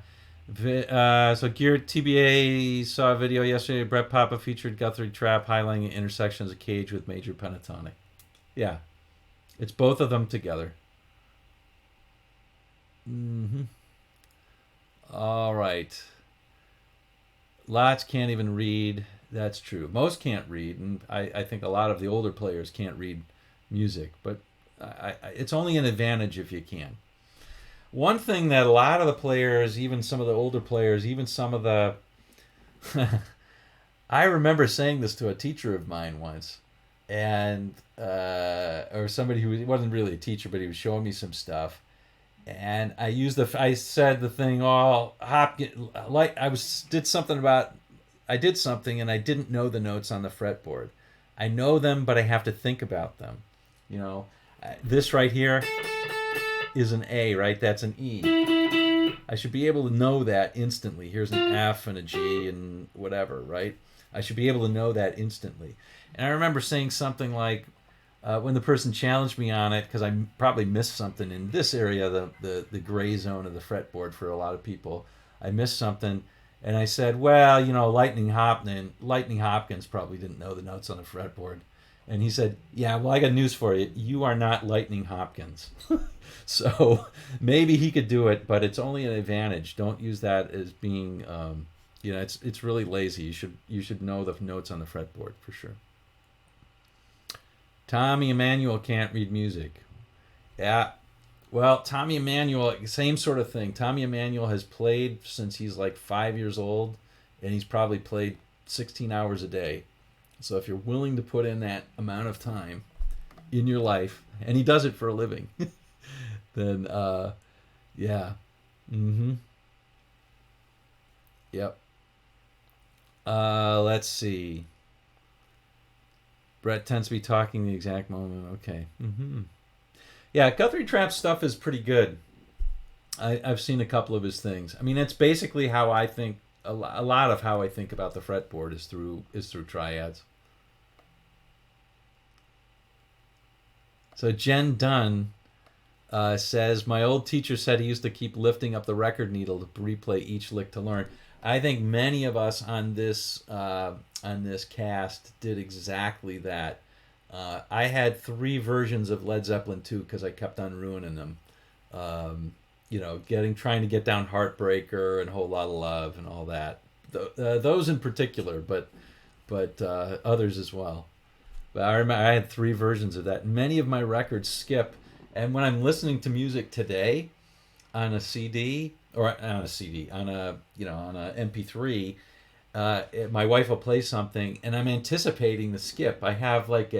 So Gear TBA saw a video yesterday. Brett Papa featured Guthrie Trap highlighting an intersection as a cage with major pentatonic. Yeah, it's both of them together. Hmm. All right. Lots can't even read. That's true. Most can't read, and I think a lot of the older players can't read music. But it's only an advantage if you can. One thing that a lot of the players, even some of the older players, even some of the I remember saying this to a teacher of mine once, and or somebody who wasn't really a teacher, but he was showing me some stuff, and I said the thing, oh, like I did something and I didn't know the notes on the fretboard. I know them, but I have to think about them. You know, this right here is an A, right? That's an E. I should be able to know that instantly. Here's an F and a G and whatever, right? I should be able to know that instantly. And I remember saying something like, when the person challenged me on it, because I probably missed something in this area, the gray zone of the fretboard for a lot of people, I missed something, and I said, well, you know, Lightning Hopkins probably didn't know the notes on the fretboard. And he said, yeah, well, I got news for you. You are not Lightning Hopkins. So maybe he could do it, but it's only an advantage. Don't use that as being, it's really lazy. You should know the notes on the fretboard for sure. Tommy Emmanuel can't read music. Yeah. Well, Tommy Emmanuel, same sort of thing. Tommy Emmanuel has played since he's like 5 years old, and he's probably played 16 hours a day. So if you're willing to put in that amount of time in your life, and he does it for a living, then yeah. Mm-hmm. Yep. Let's see. Brett tends to be talking the exact moment. Okay. Mm-hmm. Yeah, Guthrie Trap's stuff is pretty good. I've seen a couple of his things. I mean, it's basically how I think. A lot of how I think about the fretboard is through triads. So Jen Dunn says, my old teacher said he used to keep lifting up the record needle to replay each lick to learn. I think many of us on this cast did exactly that. I had 3 versions of Led Zeppelin 2 because I kept on ruining them. Trying to get down Heartbreaker and Whole Lot of Love and all that. Those in particular, but others as well. But I remember I had 3 versions of that. Many of my records skip, and when I'm listening to music today on a CD or on a CD on a MP3, my wife will play something, and I'm anticipating the skip. I have like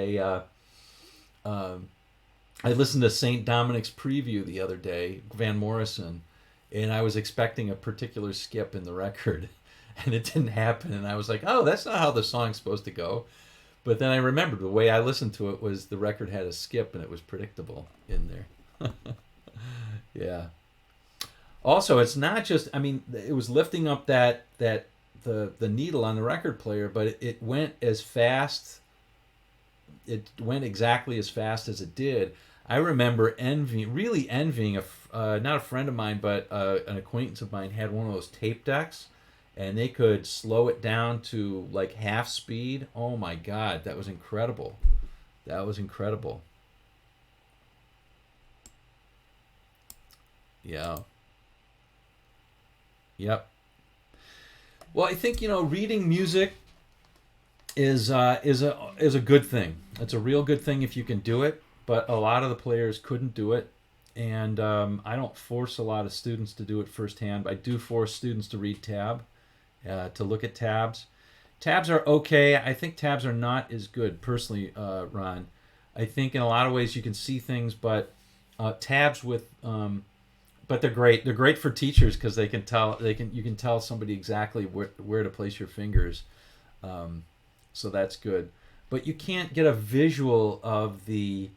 I listened to St. Dominic's Preview the other day, Van Morrison, and I was expecting a particular skip in the record, and it didn't happen. And I was like, oh, that's not how the song's supposed to go. But then I remembered the way I listened to it was the record had a skip, and it was predictable in there. Yeah. Also, it's not just, I mean, it was lifting up the needle on the record player, but it went as fast. It went exactly as fast as it did. I remember really envying not a friend of mine, but an acquaintance of mine had one of those tape decks, and they could slow it down to like half speed. Oh my God, that was incredible. That was incredible. Yeah. Yep. Well, I think reading music is a good thing. It's a real good thing if you can do it. But a lot of the players couldn't do it, and I don't force a lot of students to do it firsthand. I do force students to read tab, to look at tabs. Tabs are okay. I think tabs are not as good, personally, Ron. I think in a lot of ways you can see things, but tabs with but they're great. They're great for teachers because they can tell you can tell somebody exactly where to place your fingers. So that's good. But you can't get a visual of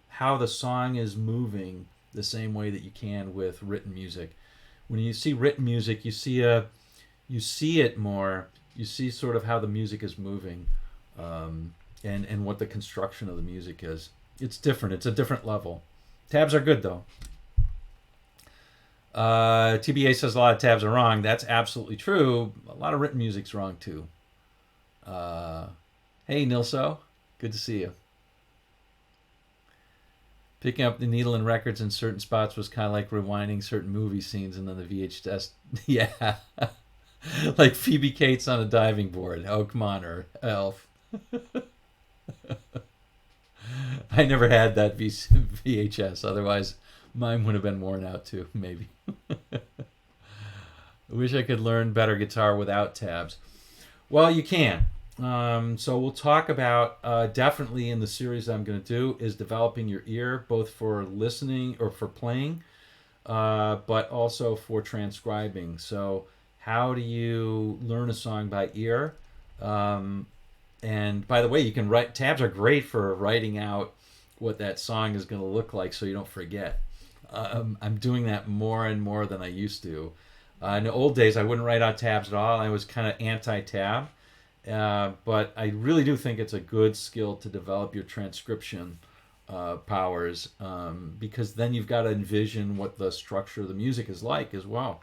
how the song is moving the same way that you can with written music. When you see written music, you see it more. You see sort of how the music is moving, and what the construction of the music is. It's different. It's a different level. Tabs are good though. TBA says a lot of tabs are wrong. That's absolutely true. A lot of written music's wrong too. Hey Nilso, good to see you. Picking up the needle in records in certain spots was kind of like rewinding certain movie scenes, and then the VHS. Yeah. Like Phoebe Cates on a diving board. Oh, come on, or Elf. I never had that VHS. Otherwise, mine would have been worn out too, maybe. I wish I could learn better guitar without tabs. Well, you can. So we'll talk about, definitely in the series I'm going to do, is developing your ear, both for listening or for playing, but also for transcribing. So how do you learn a song by ear? And by the way, you can write. Tabs are great for writing out what that song is going to look like so you don't forget. I'm doing that more and more than I used to. In the old days, I wouldn't write out tabs at all. I was kind of anti-tab. But I really do think it's a good skill to develop your transcription powers, because then you've got to envision what the structure of the music is like as well.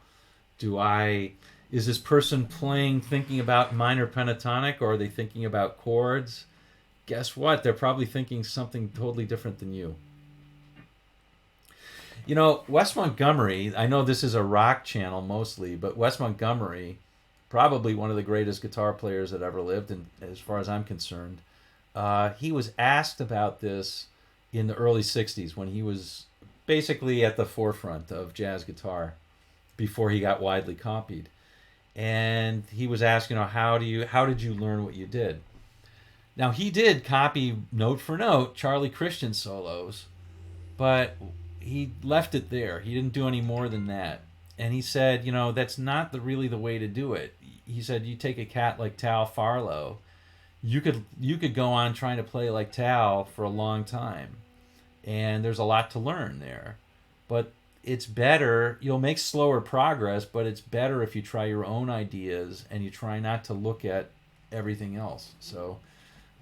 Is this person playing thinking about minor pentatonic, or are they thinking about chords? Guess what? They're probably thinking something totally different than you. Wes Montgomery, I know this is a rock channel mostly, but Wes Montgomery, probably one of the greatest guitar players that ever lived, and as far as I'm concerned, he was asked about this in the early 60s when he was basically at the forefront of jazz guitar before he got widely copied. And he was asked, how did you learn what you did? Now, he did copy note for note Charlie Christian solos, but he left it there. He didn't do any more than that. And he said, that's not really the way to do it. He said, you take a cat like Tal Farlow, you could go on trying to play like Tal for a long time, and there's a lot to learn there. But it's better. You'll make slower progress, but it's better if you try your own ideas and you try not to look at everything else. So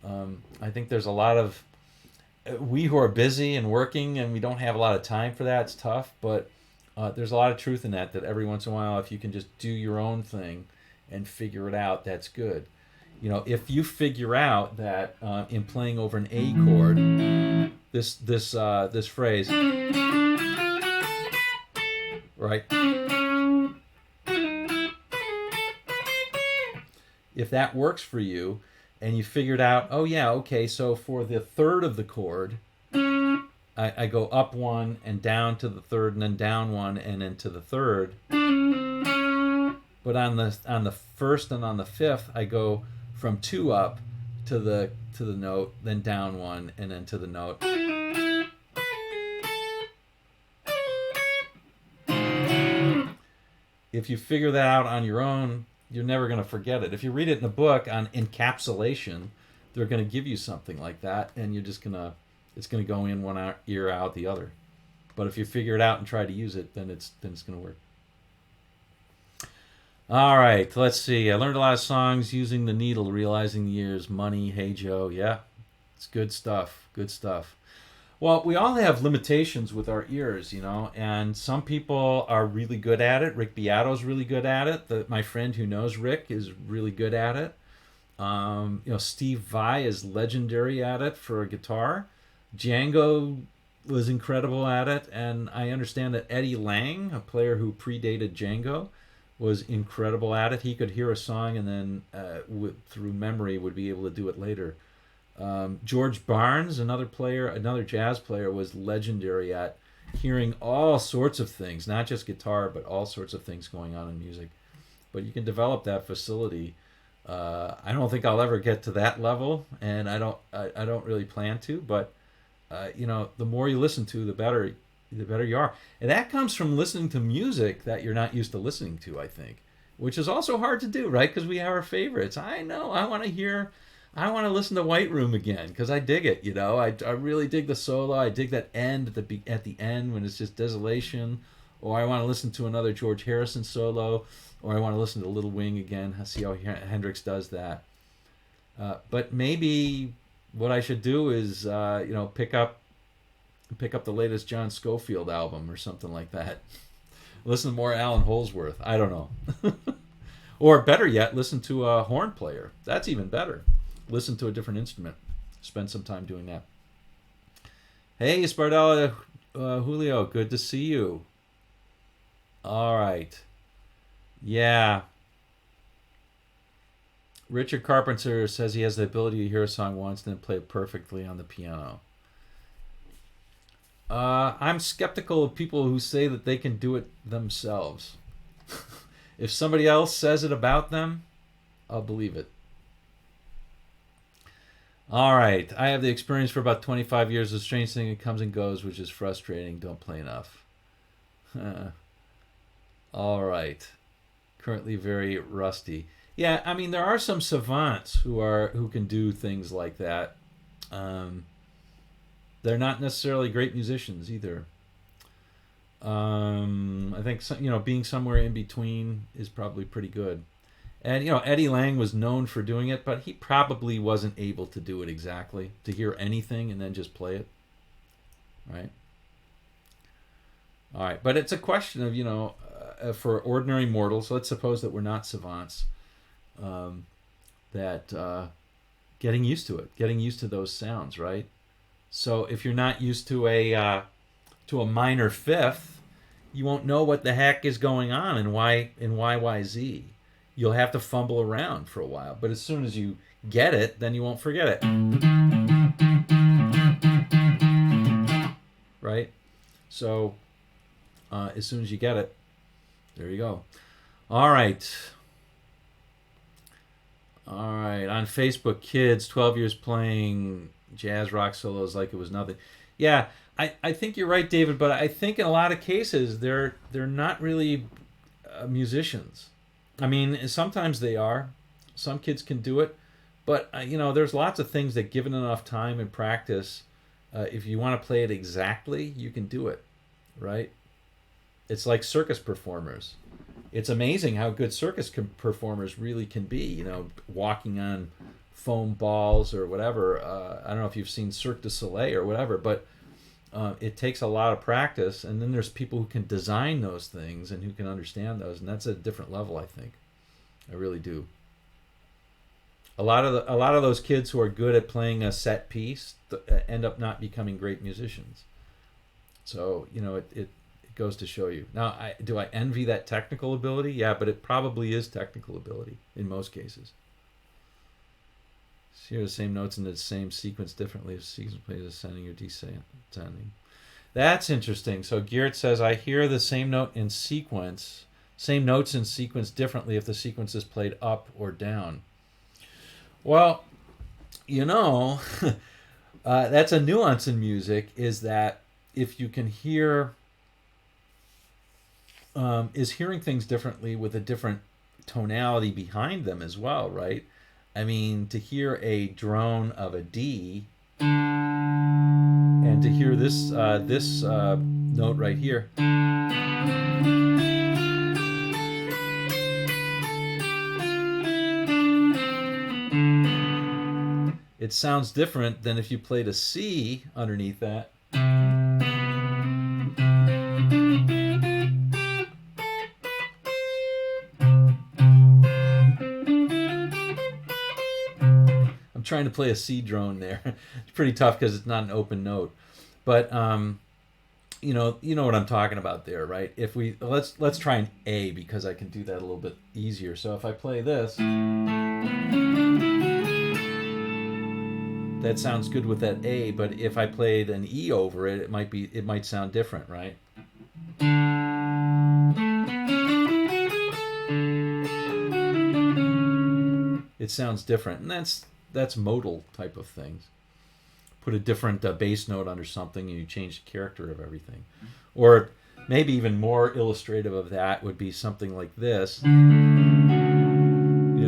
I think there's a lot of we who are busy and working and we don't have a lot of time for that. It's tough, but there's a lot of truth in that every once in a while, if you can just do your own thing and figure it out, that's good. If you figure out that in playing over an A chord, this phrase, right? If that works for you, and you figured out, oh yeah, okay, so for the third of the chord, I go up one and down to the third, and then down one and then to the third. But on the first and on the fifth, I go from two up to the note, then down one, and then to the note. If you figure that out on your own, you're never going to forget it. If you read it in a book on encapsulation, they're going to give you something like that, and you're just it's going to go in one ear, out the other. But if you figure it out and try to use it, then it's going to work. All right, let's see. I learned a lot of songs using the needle, realizing the ears. Money, Hey Joe, yeah, it's good stuff. Good stuff. Well, we all have limitations with our ears, and some people are really good at it. Rick Beato's really good at it. My friend who knows Rick is really good at it. Steve Vai is legendary at it for a guitar. Django was incredible at it, and I understand that Eddie Lang, a player who predated Django, was incredible at it. He could hear a song and then through memory would be able to do it later. George Barnes, another player, another jazz player, was legendary at hearing all sorts of things, not just guitar, but all sorts of things going on in music. But you can develop that facility. I don't think I'll ever get to that level, and I don't really plan to. But the more you listen to, the better you are. And that comes from listening to music that you're not used to listening to, I think, which is also hard to do, right? Because we have our favorites. I know I want to listen to White Room again because I dig it. I really dig the solo. I dig that end at the end when it's just desolation. Or I want to listen to another George Harrison solo. Or I want to listen to Little Wing again. I see how Hendrix does that. But maybe what I should do is pick up the latest John Scofield album or something like that. Listen to more Alan Holdsworth. I don't know. Or better yet, listen to a horn player. That's even better. Listen to a different instrument. Spend some time doing that. Hey, Spardella, Julio, good to see you. All right. Yeah. Richard Carpenter says he has the ability to hear a song once and then play it perfectly on the piano. I'm skeptical of people who say that they can do it themselves. If somebody else says it about them, I'll believe it. All right. I have the experience for about 25 years. The strange thing, it comes and goes, which is frustrating. Don't play enough. All right. Currently very rusty. Yeah, I mean, there are some savants who can do things like that. They're not necessarily great musicians either. I think being somewhere in between is probably pretty good. And Eddie Lang was known for doing it, but he probably wasn't able to do it exactly, to hear anything and then just play it. Right? All right, but it's a question of for ordinary mortals, let's suppose that we're not savants, that getting used to it, getting used to those sounds, right? So if you're not used to a minor fifth, you won't know what the heck is going on in YYZ. You'll have to fumble around for a while, but as soon as you get it, then you won't forget it. Right? So as soon as you get it, there you go. All right. On Facebook, kids, 12 years playing jazz rock solos like it was nothing. Yeah, I think you're right, David, but I think in a lot of cases they're not really musicians. I mean, sometimes they are. Some kids can do it, but there's lots of things that, given enough time and practice, if you want to play it exactly, you can do it, right? It's like circus performers. It's amazing how good circus performers really can be. Walking on foam balls or whatever. I don't know if you've seen Cirque du Soleil or whatever, but it takes a lot of practice. And then there's people who can design those things and who can understand those, and that's a different level, I think. I really do. A lot of those kids who are good at playing a set piece end up not becoming great musicians. So it goes to show you. Now, do I envy that technical ability? Yeah, but it probably is technical ability in most cases. So hear the same notes in the same sequence differently if sequence plays ascending or descending. That's interesting. So Geert says, I hear the same notes in sequence differently if the sequence is played up or down. Well, that's a nuance in music, is that if you can hear, is hearing things differently with a different tonality behind them as well, right? I mean, to hear a drone of a D and to hear this note right here. It sounds different than if you played a C underneath that. I'm trying to play a C drone there. It's pretty tough because it's not an open note. But you know what I'm talking about there, right? If we let's try an A, because I can do that a little bit easier. So if I play this, that sounds good with that A, but if I played an E over it, it might sound different, right? It sounds different, and that's modal type of things. Put a different bass note under something, and you change the character of everything. Or maybe even more illustrative of that would be something like this.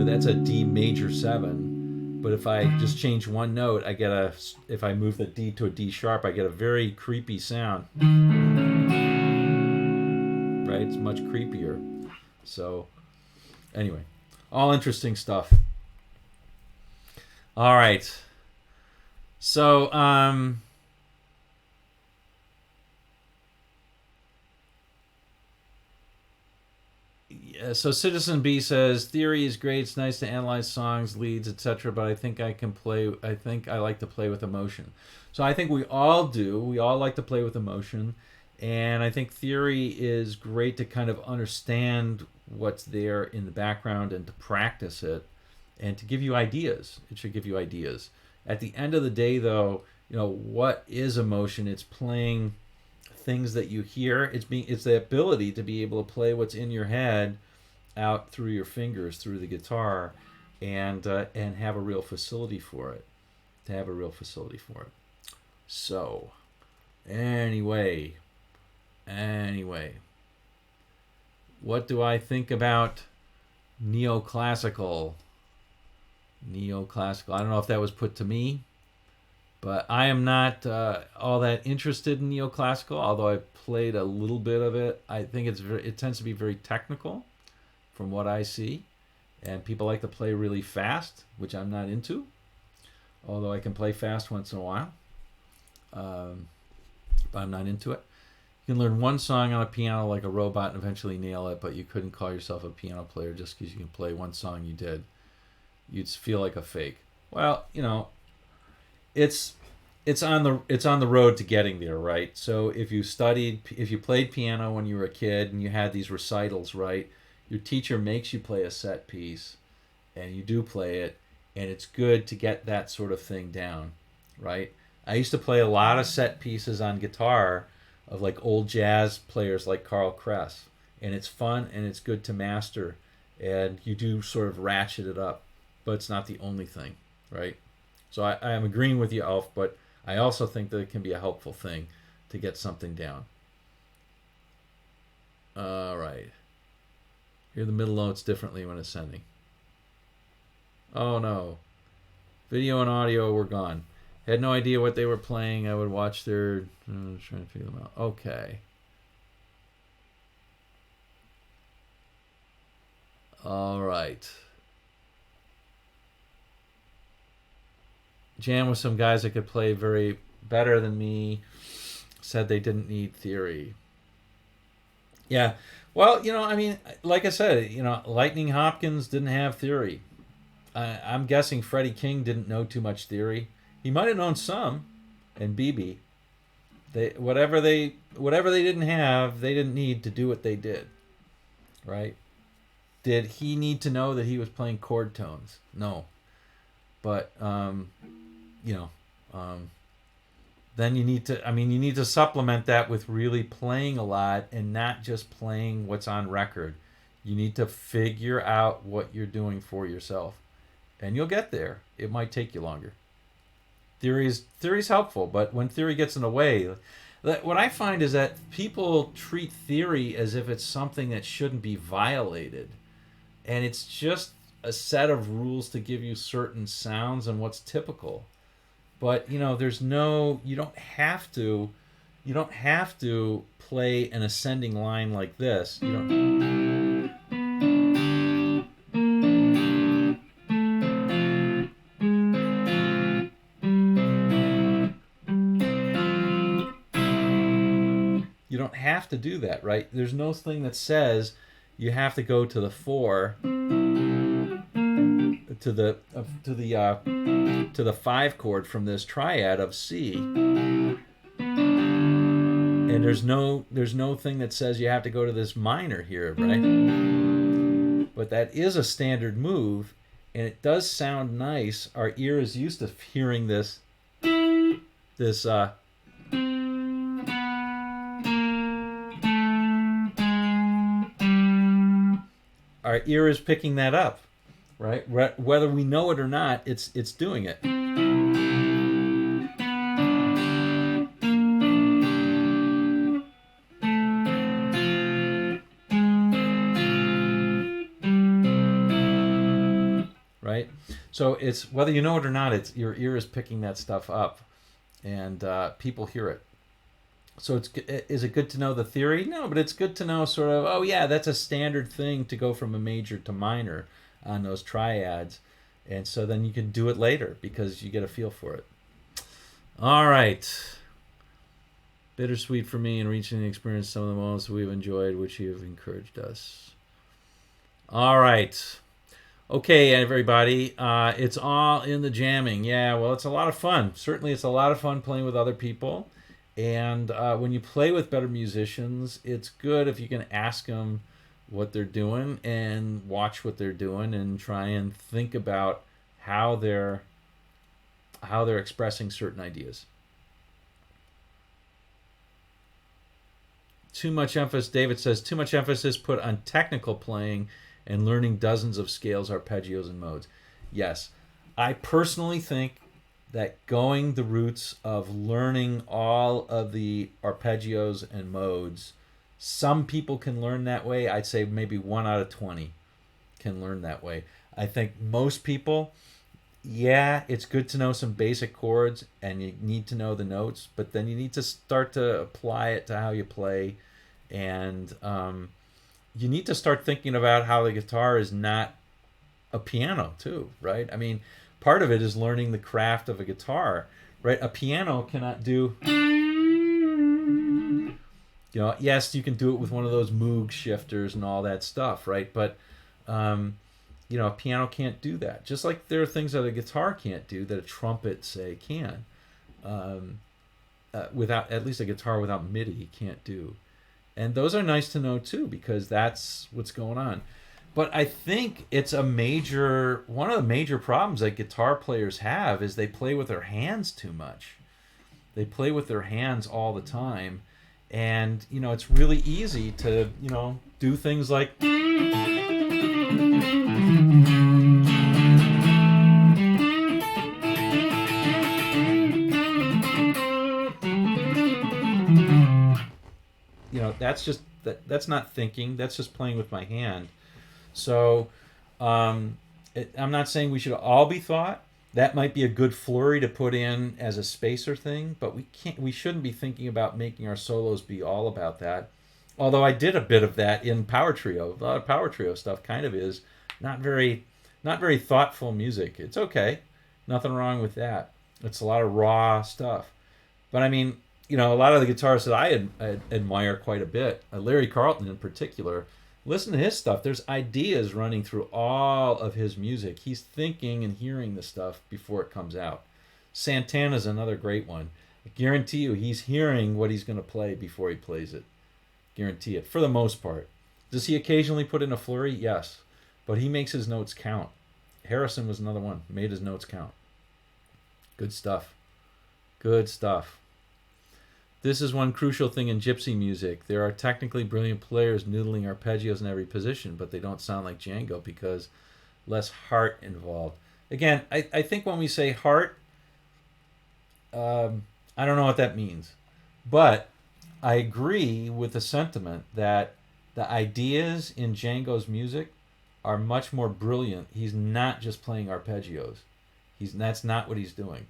That's a D major 7, but if I just change one note, if I move the D to a D sharp, I get a very creepy sound. Right? It's much creepier. So, anyway, all interesting stuff. All right. So, so Citizen B says, theory is great. It's nice to analyze songs, leads, etc. But I think I like to play with emotion. So I think we all do. We all like to play with emotion. And I think theory is great to kind of understand what's there in the background and to practice it and to give you ideas. It should give you ideas. At the end of the day, though, what is emotion? It's playing things that you hear. It's the ability to be able to play what's in your head out through your fingers, through the guitar, and have a real facility for it. So, anyway, what do I think about neoclassical? I don't know if that was put to me, but I am not all that interested in neoclassical, although I've played a little bit of it. I think it tends to be very technical from what I see, and people like to play really fast, which I'm not into, although I can play fast once in a while, but I'm not into it. You can learn one song on a piano like a robot and eventually nail it, but you couldn't call yourself a piano player just because you can play one song you did. You'd feel like a fake. Well, it's on the road to getting there, right? So if you played piano when you were a kid and you had these recitals, right? Your teacher makes you play a set piece, and you do play it, and it's good to get that sort of thing down, right? I used to play a lot of set pieces on guitar of like old jazz players like Carl Kress, and it's fun and it's good to master, and you do sort of ratchet it up, but it's not the only thing, right? So I am agreeing with you, Alf, but I also think that it can be a helpful thing to get something down. All right. Hear the middle notes differently when ascending. Oh no. Video and audio were gone. Had no idea what they were playing. I would watch their... trying to figure them out. Okay. All right. Jam with some guys that could play very better than me. Said they didn't need theory. Yeah. Well, like I said, Lightning Hopkins didn't have theory. I'm guessing Freddie King didn't know too much theory. He might have known some, and BB. Whatever they didn't have, they didn't need to do what they did. Right? Did he need to know that he was playing chord tones? No. But then you need to supplement that with really playing a lot and not just playing what's on record. You need to figure out what you're doing for yourself, and you'll get there. It might take you longer. Theory's helpful, but when theory gets in the way, what I find is that people treat theory as if it's something that shouldn't be violated, and it's just a set of rules to give you certain sounds and what's typical. But you don't have to play an ascending line like this. You don't have to do that, right? There's no thing that says you have to go to the 4 to the 5 chord from this triad of C. And there's no thing that says you have to go to this minor here, right? But that is a standard move, and it does sound nice. Our ear is used to hearing this our ear is picking that up, right? Whether we know it or not, it's doing it. Right? So it's whether you know it or not, it's your ear is picking that stuff up, and people hear it. So is it good to know the theory? No, but it's good to know sort of, oh yeah, that's a standard thing to go from a major to minor on those triads. And so then you can do it later because you get a feel for it. All right. Bittersweet for me in reaching the experience some of the moments we've enjoyed, which you have encouraged us. All right. Okay, everybody. It's all in the jamming. Yeah, well, it's a lot of fun. Certainly it's a lot of fun playing with other people. And when you play with better musicians, it's good if you can ask them what they're doing and watch what they're doing and try and think about how they're expressing certain ideas. Too much emphasis, David says, too much emphasis put on technical playing and learning dozens of scales, arpeggios, and modes. Yes, I personally think that going the routes of learning all of the arpeggios and modes, some people can learn that way. I'd say maybe 1 out of 20 can learn that way. I think most people, yeah, it's good to know some basic chords and you need to know the notes, but then you need to start to apply it to how you play, and you need to start thinking about how the guitar is not a piano too, right? I mean, part of it is learning the craft of a guitar, right? A piano cannot do, yes, you can do it with one of those Moog shifters and all that stuff, right? But, a piano can't do that. Just like there are things that a guitar can't do that a trumpet, say, can. Without, at least a guitar without MIDI can't do. And those are nice to know too, because that's what's going on. But I think it's one of the major problems that guitar players have is they play with their hands too much. They play with their hands all the time. And, it's really easy to, do things like... that's not thinking. That's just playing with my hand. So I'm not saying we should all be thought. That might be a good flurry to put in as a spacer thing, but we shouldn't be thinking about making our solos be all about that. Although I did a bit of that in Power Trio. A lot of Power Trio stuff kind of is not very thoughtful music. It's okay. Nothing wrong with that. It's a lot of raw stuff. But I mean, a lot of the guitarists that I admire quite a bit, Larry Carlton in particular, listen to his stuff. There's ideas running through all of his music. He's thinking and hearing the stuff before it comes out. Santana's another great one. I guarantee you he's hearing what he's going to play before he plays it. Guarantee it, for the most part. Does he occasionally put in a flurry? Yes. But he makes his notes count. Harrison was another one. Made his notes count. Good stuff. Good stuff. This is one crucial thing in gypsy music. There are technically brilliant players noodling arpeggios in every position, but they don't sound like Django because less heart involved. Again, I think when we say heart, I don't know what that means. But I agree with the sentiment that the ideas in Django's music are much more brilliant. He's not just playing arpeggios. That's not what he's doing.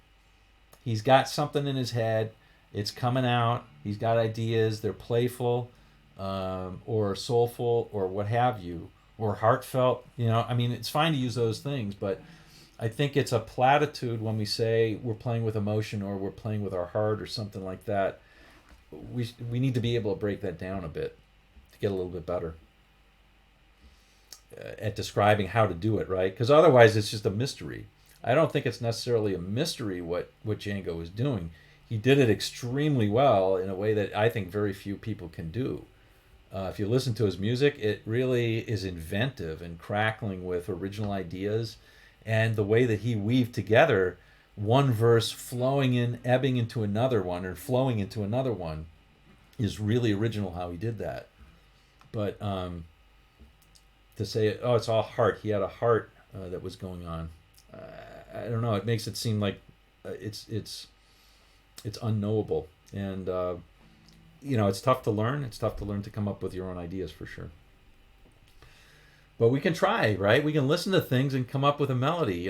He's got something in his head. It's coming out. He's got ideas. They're playful or soulful or what have you, or heartfelt. It's fine to use those things, but I think it's a platitude when we say we're playing with emotion or we're playing with our heart or something like that. We need to be able to break that down a bit to get a little bit better at describing how to do it, right? Because otherwise it's just a mystery. I don't think it's necessarily a mystery what Django is doing. he did it extremely well in a way that I think very few people can do. If you listen to his music, it really is inventive and crackling with original ideas, and the way that he weaved together one verse flowing in, ebbing into another one, or flowing into another one, is really original how he did that. But to say, oh, it's all heart, he had a heart that was going on. I don't know. It makes it seem like it's unknowable, and it's tough to learn. It's tough to learn to come up with your own ideas for sure. But we can try, right? We can listen to things and come up with a melody.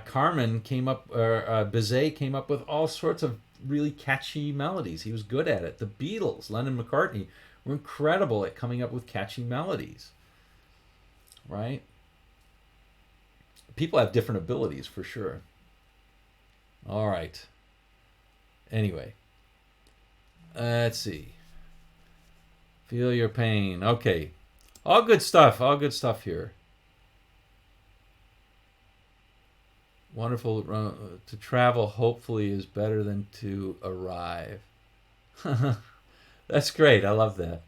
Carmen came up, or Bizet came up with all sorts of really catchy melodies. He was good at it. The Beatles, Lennon, McCartney, were incredible at coming up with catchy melodies, right? People have different abilities for sure. All right. Anyway, let's see. Feel your pain. Okay. All good stuff. All good stuff here. Wonderful. To travel, hopefully, is better than to arrive. That's great. I love that.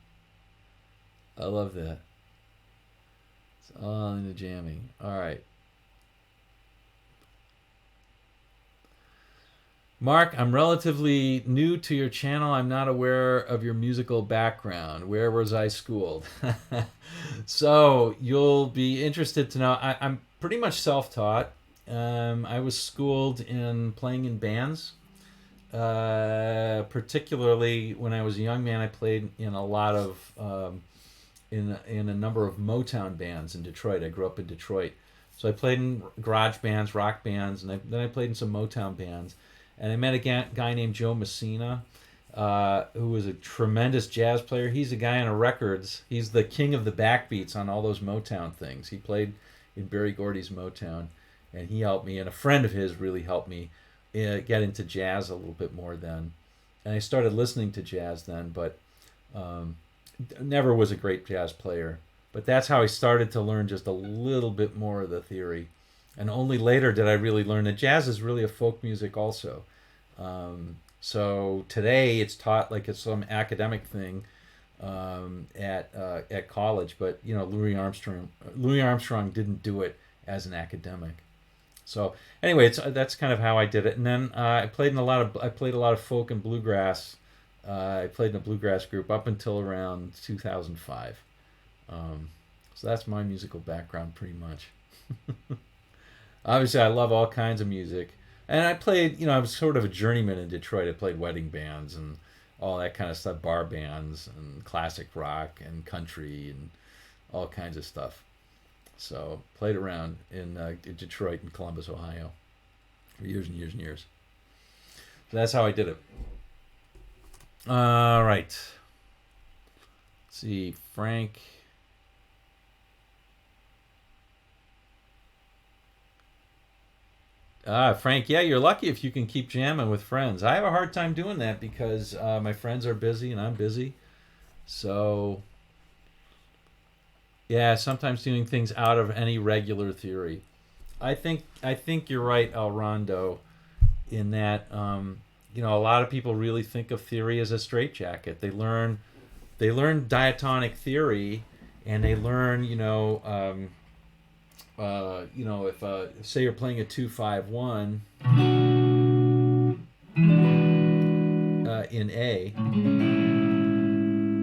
I love that. It's all in the jamming. All right. Mark, I'm relatively new to your channel. I'm not aware of your musical background. Where was I schooled? So you'll be interested to know. I'm pretty much self-taught. I was schooled in playing in bands. Particularly when I was a young man, I played in a lot of in a number of Motown bands in Detroit. I grew up in Detroit, so I played in garage bands, rock bands, and then I played in some Motown bands. And I met a guy named Joe Messina, who was a tremendous jazz player. He's a guy on the records. He's the king of the backbeats on all those Motown things. He played in Berry Gordy's Motown, and he helped me. And a friend of his really helped me get into jazz a little bit more then. And I started listening to jazz then, but never was a great jazz player. But that's how I started to learn just a little bit more of the theory. And only later did I really learn that jazz is really a folk music also. So today it's taught like it's some academic thing at college, but Louis Armstrong didn't do it as an academic. So anyway, that's kind of how I did it. And then I played a lot of folk and bluegrass. I played in a bluegrass group up until around 2005. So that's my musical background pretty much. Obviously, I love all kinds of music. And I played, I was sort of a journeyman in Detroit. I played wedding bands and all that kind of stuff, bar bands and classic rock and country and all kinds of stuff. So played around in Detroit and Columbus, Ohio for years and years and years. So that's how I did it. All right. Let's see, Frank. Frank, yeah, you're lucky if you can keep jamming with friends. I have a hard time doing that because my friends are busy and I'm busy. So, yeah, sometimes doing things out of any regular theory. I think you're right, El Rondo, in that a lot of people really think of theory as a straitjacket. They learn diatonic theory, and they learn if say you're playing a 2-5-1 in A,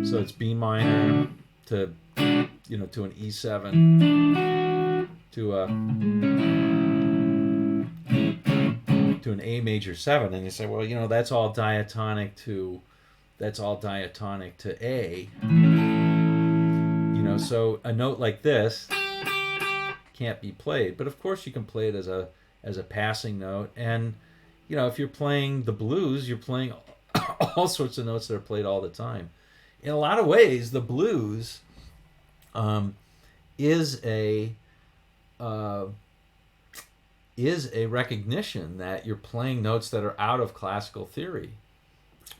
so it's B minor to to an E7 to an A major 7, and you say, well, that's all diatonic to A. So a note like this can't be played, but of course you can play it as a passing note. And if you're playing the blues, you're playing all sorts of notes that are played all the time. In a lot of ways, the blues is a recognition that you're playing notes that are out of classical theory,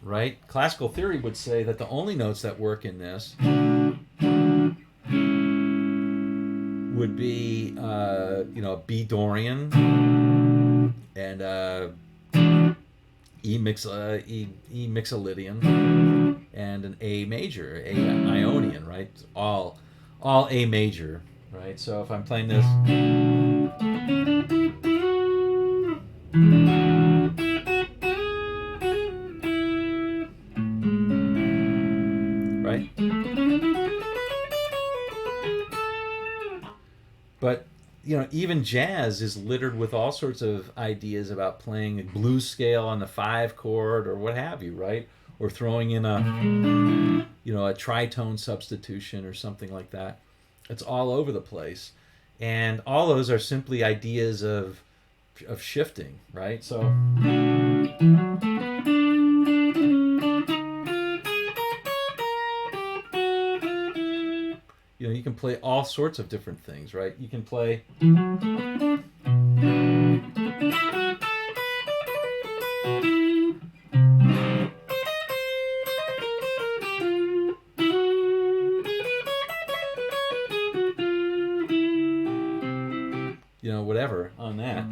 right? Classical theory would say that the only notes that work in this would be B Dorian and E mixolydian, and an A major, A Ionian, right? All A major, right? So if I'm playing this, right? But even jazz is littered with all sorts of ideas about playing a blues scale on the 5 chord or what have you, right? Or throwing in a tritone substitution or something like that. It's all over the place, and all those are simply ideas of shifting, right? So you can play all sorts of different things, right? You can play whatever on that.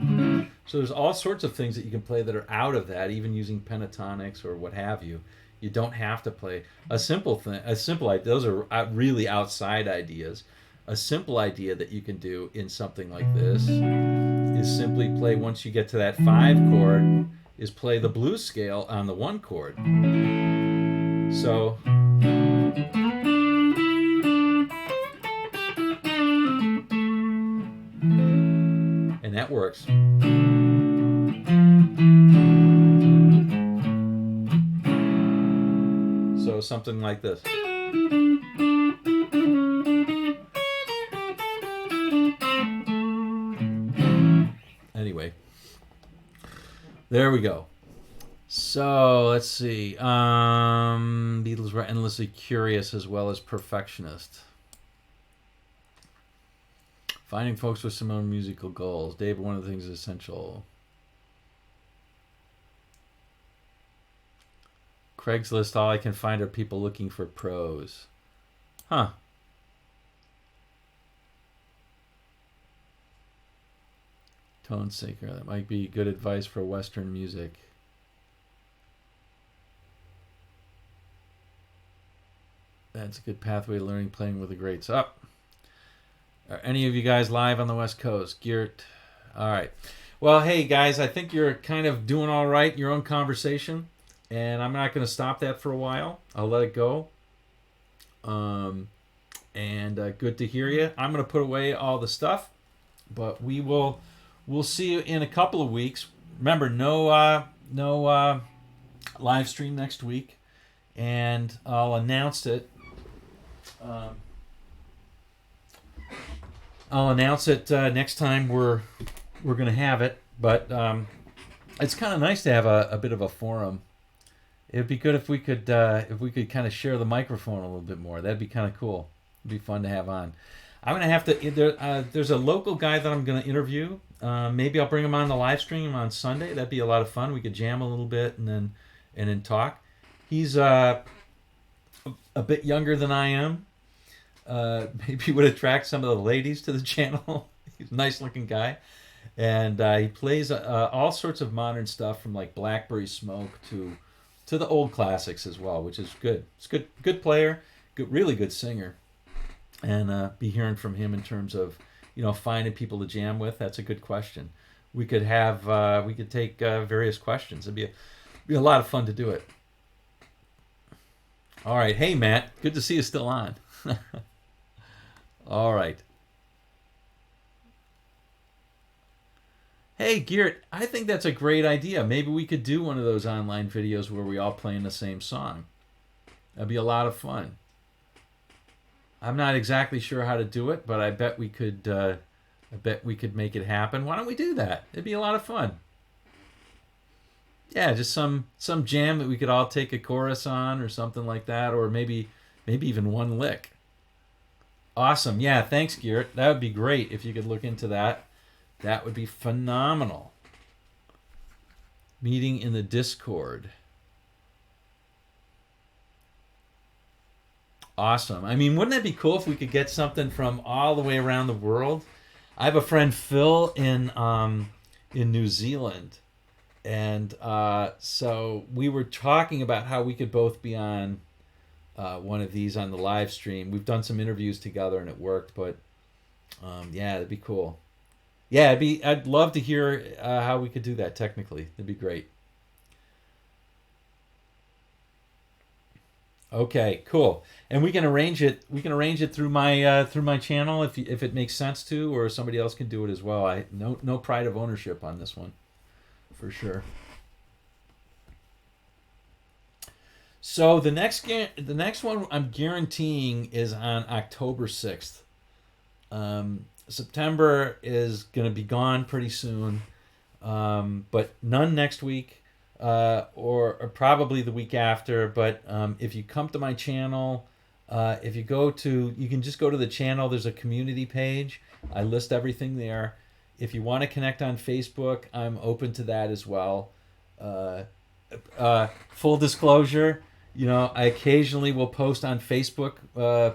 So there's all sorts of things that you can play that are out of that, even using pentatonics or what have you. You don't have to play a simple thing. Those are really outside ideas. A simple idea that you can do in something like this is simply play, once you get to that 5 chord, is play the blues scale on the 1 chord. So and that works. So something like this. Anyway, there we go. So let's see. Beatles were endlessly curious as well as perfectionist. Finding folks with similar musical goals. David, one of the things is essential. Craigslist, all I can find are people looking for pros. Huh. Tone seeker. That might be good advice for Western music. That's a good pathway to learning playing with the greats. Up. Are any of you guys live on the West Coast? Geert. All right. Well, hey, guys, I think you're kind of doing all right in your own conversation, and I'm not going to stop that for a while. I'll let it go. Good to hear you. I'm going to put away all the stuff, but we'll see you in a couple of weeks. Remember, no live stream next week, and I'll announce it. I'll announce it next time we're going to have it, but it's kind of nice to have a bit of a forum. It'd be good if we could kind of share the microphone a little bit more. That'd be kind of cool. It'd be fun to have on. I'm going to have to. There's a local guy that I'm going to interview. Maybe I'll bring him on the live stream on Sunday. That'd be a lot of fun. We could jam a little bit and then talk. He's a bit younger than I am. Maybe would attract some of the ladies to the channel. He's a nice looking guy, and he plays all sorts of modern stuff from like Blackberry Smoke to the old classics as well, which is good. It's good player, really good singer, and be hearing from him in terms of finding people to jam with. That's a good question. We could take various questions. It'd be a lot of fun to do it. All right, hey Matt, good to see you still on. All right. Hey, Geert, I think that's a great idea. Maybe we could do one of those online videos where we all play in the same song. That'd be a lot of fun. I'm not exactly sure how to do it, but I bet we could. Make it happen. Why don't we do that? It'd be a lot of fun. Yeah, just some jam that we could all take a chorus on or something like that, or maybe even one lick. Awesome. Yeah, thanks, Geert. That would be great if you could look into that. That would be phenomenal. Meeting in the Discord. Awesome. I mean, wouldn't that be cool if we could get something from all the way around the world? I have a friend, Phil, in New Zealand, And so we were talking about how we could both be on one of these on the live stream. We've done some interviews together and it worked, but yeah, it'd be cool. Yeah, I'd love to hear how we could do that technically. It'd be great. Okay, cool. And we can arrange it. We can arrange it through my channel if it makes sense to, or somebody else can do it as well. I no pride of ownership on this one, for sure. So the next one I'm guaranteeing is on October 6th. September is gonna be gone pretty soon, but none next week, or probably the week after. But if you come to my channel, if you go to, you can just go to the channel. There's a community page. I list everything there. If you want to connect on Facebook, I'm open to that as well. Uh, Full disclosure, I occasionally will post on Facebook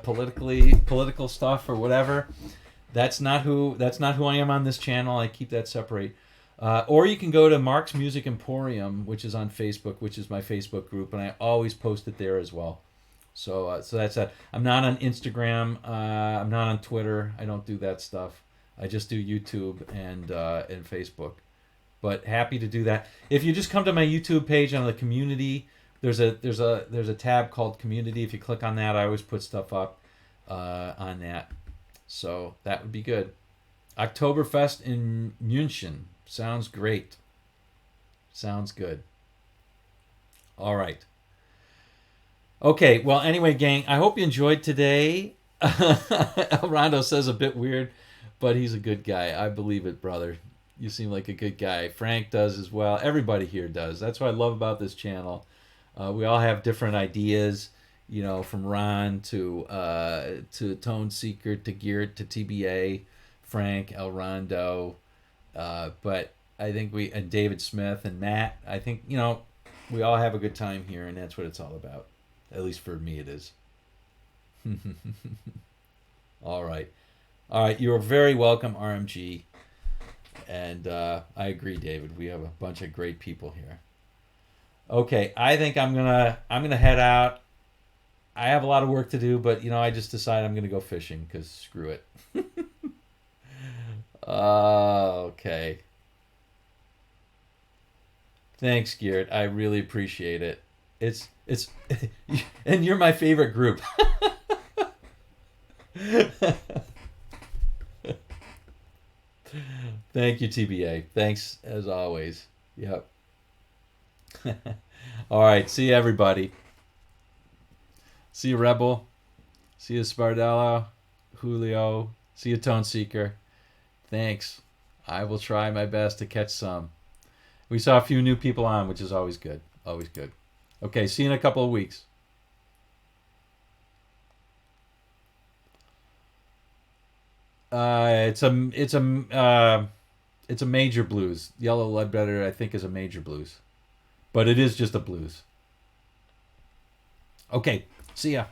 political stuff or whatever. That's not who I am on this channel. I keep that separate. Or you can go to Mark's Music Emporium, which is on Facebook, which is my Facebook group, and I always post it there as well. So that's that. I'm not on Instagram. I'm not on Twitter. I don't do that stuff. I just do YouTube and Facebook. But happy to do that. If you just come to my YouTube page on the community, there's a tab called Community. If you click on that, I always put stuff up on that. So that would be good. Oktoberfest in München. Sounds great. Sounds good. All right. Okay, well, anyway, gang, I hope you enjoyed today. El Rondo says a bit weird, but he's a good guy. I believe it, brother. You seem like a good guy. Frank does as well. Everybody here does. That's what I love about this channel. We all have different ideas, from Ron to Tone Seeker to Geert to TBA, Frank, El Rondo, but I think and David Smith and Matt. I think we all have a good time here, and that's what it's all about. At least for me, it is. All right. You're very welcome, RMG. And I agree, David. We have a bunch of great people here. Okay, I think I'm gonna head out. I have a lot of work to do, but I just decided I'm gonna go fishing because screw it. Okay. Thanks, Geert. I really appreciate it. It's and you're my favorite group. Thank you, TBA. Thanks as always. Yep. All right. See you, everybody. See you, Rebel. See you, Spardello, Julio. See you, Tone Seeker. Thanks. I will try my best to catch some. We saw a few new people on, which is always good. Always good. Okay, see you in a couple of weeks. It's a major blues. Yellow Ledbetter, I think, is a major blues, but it is just a blues. Okay, see ya.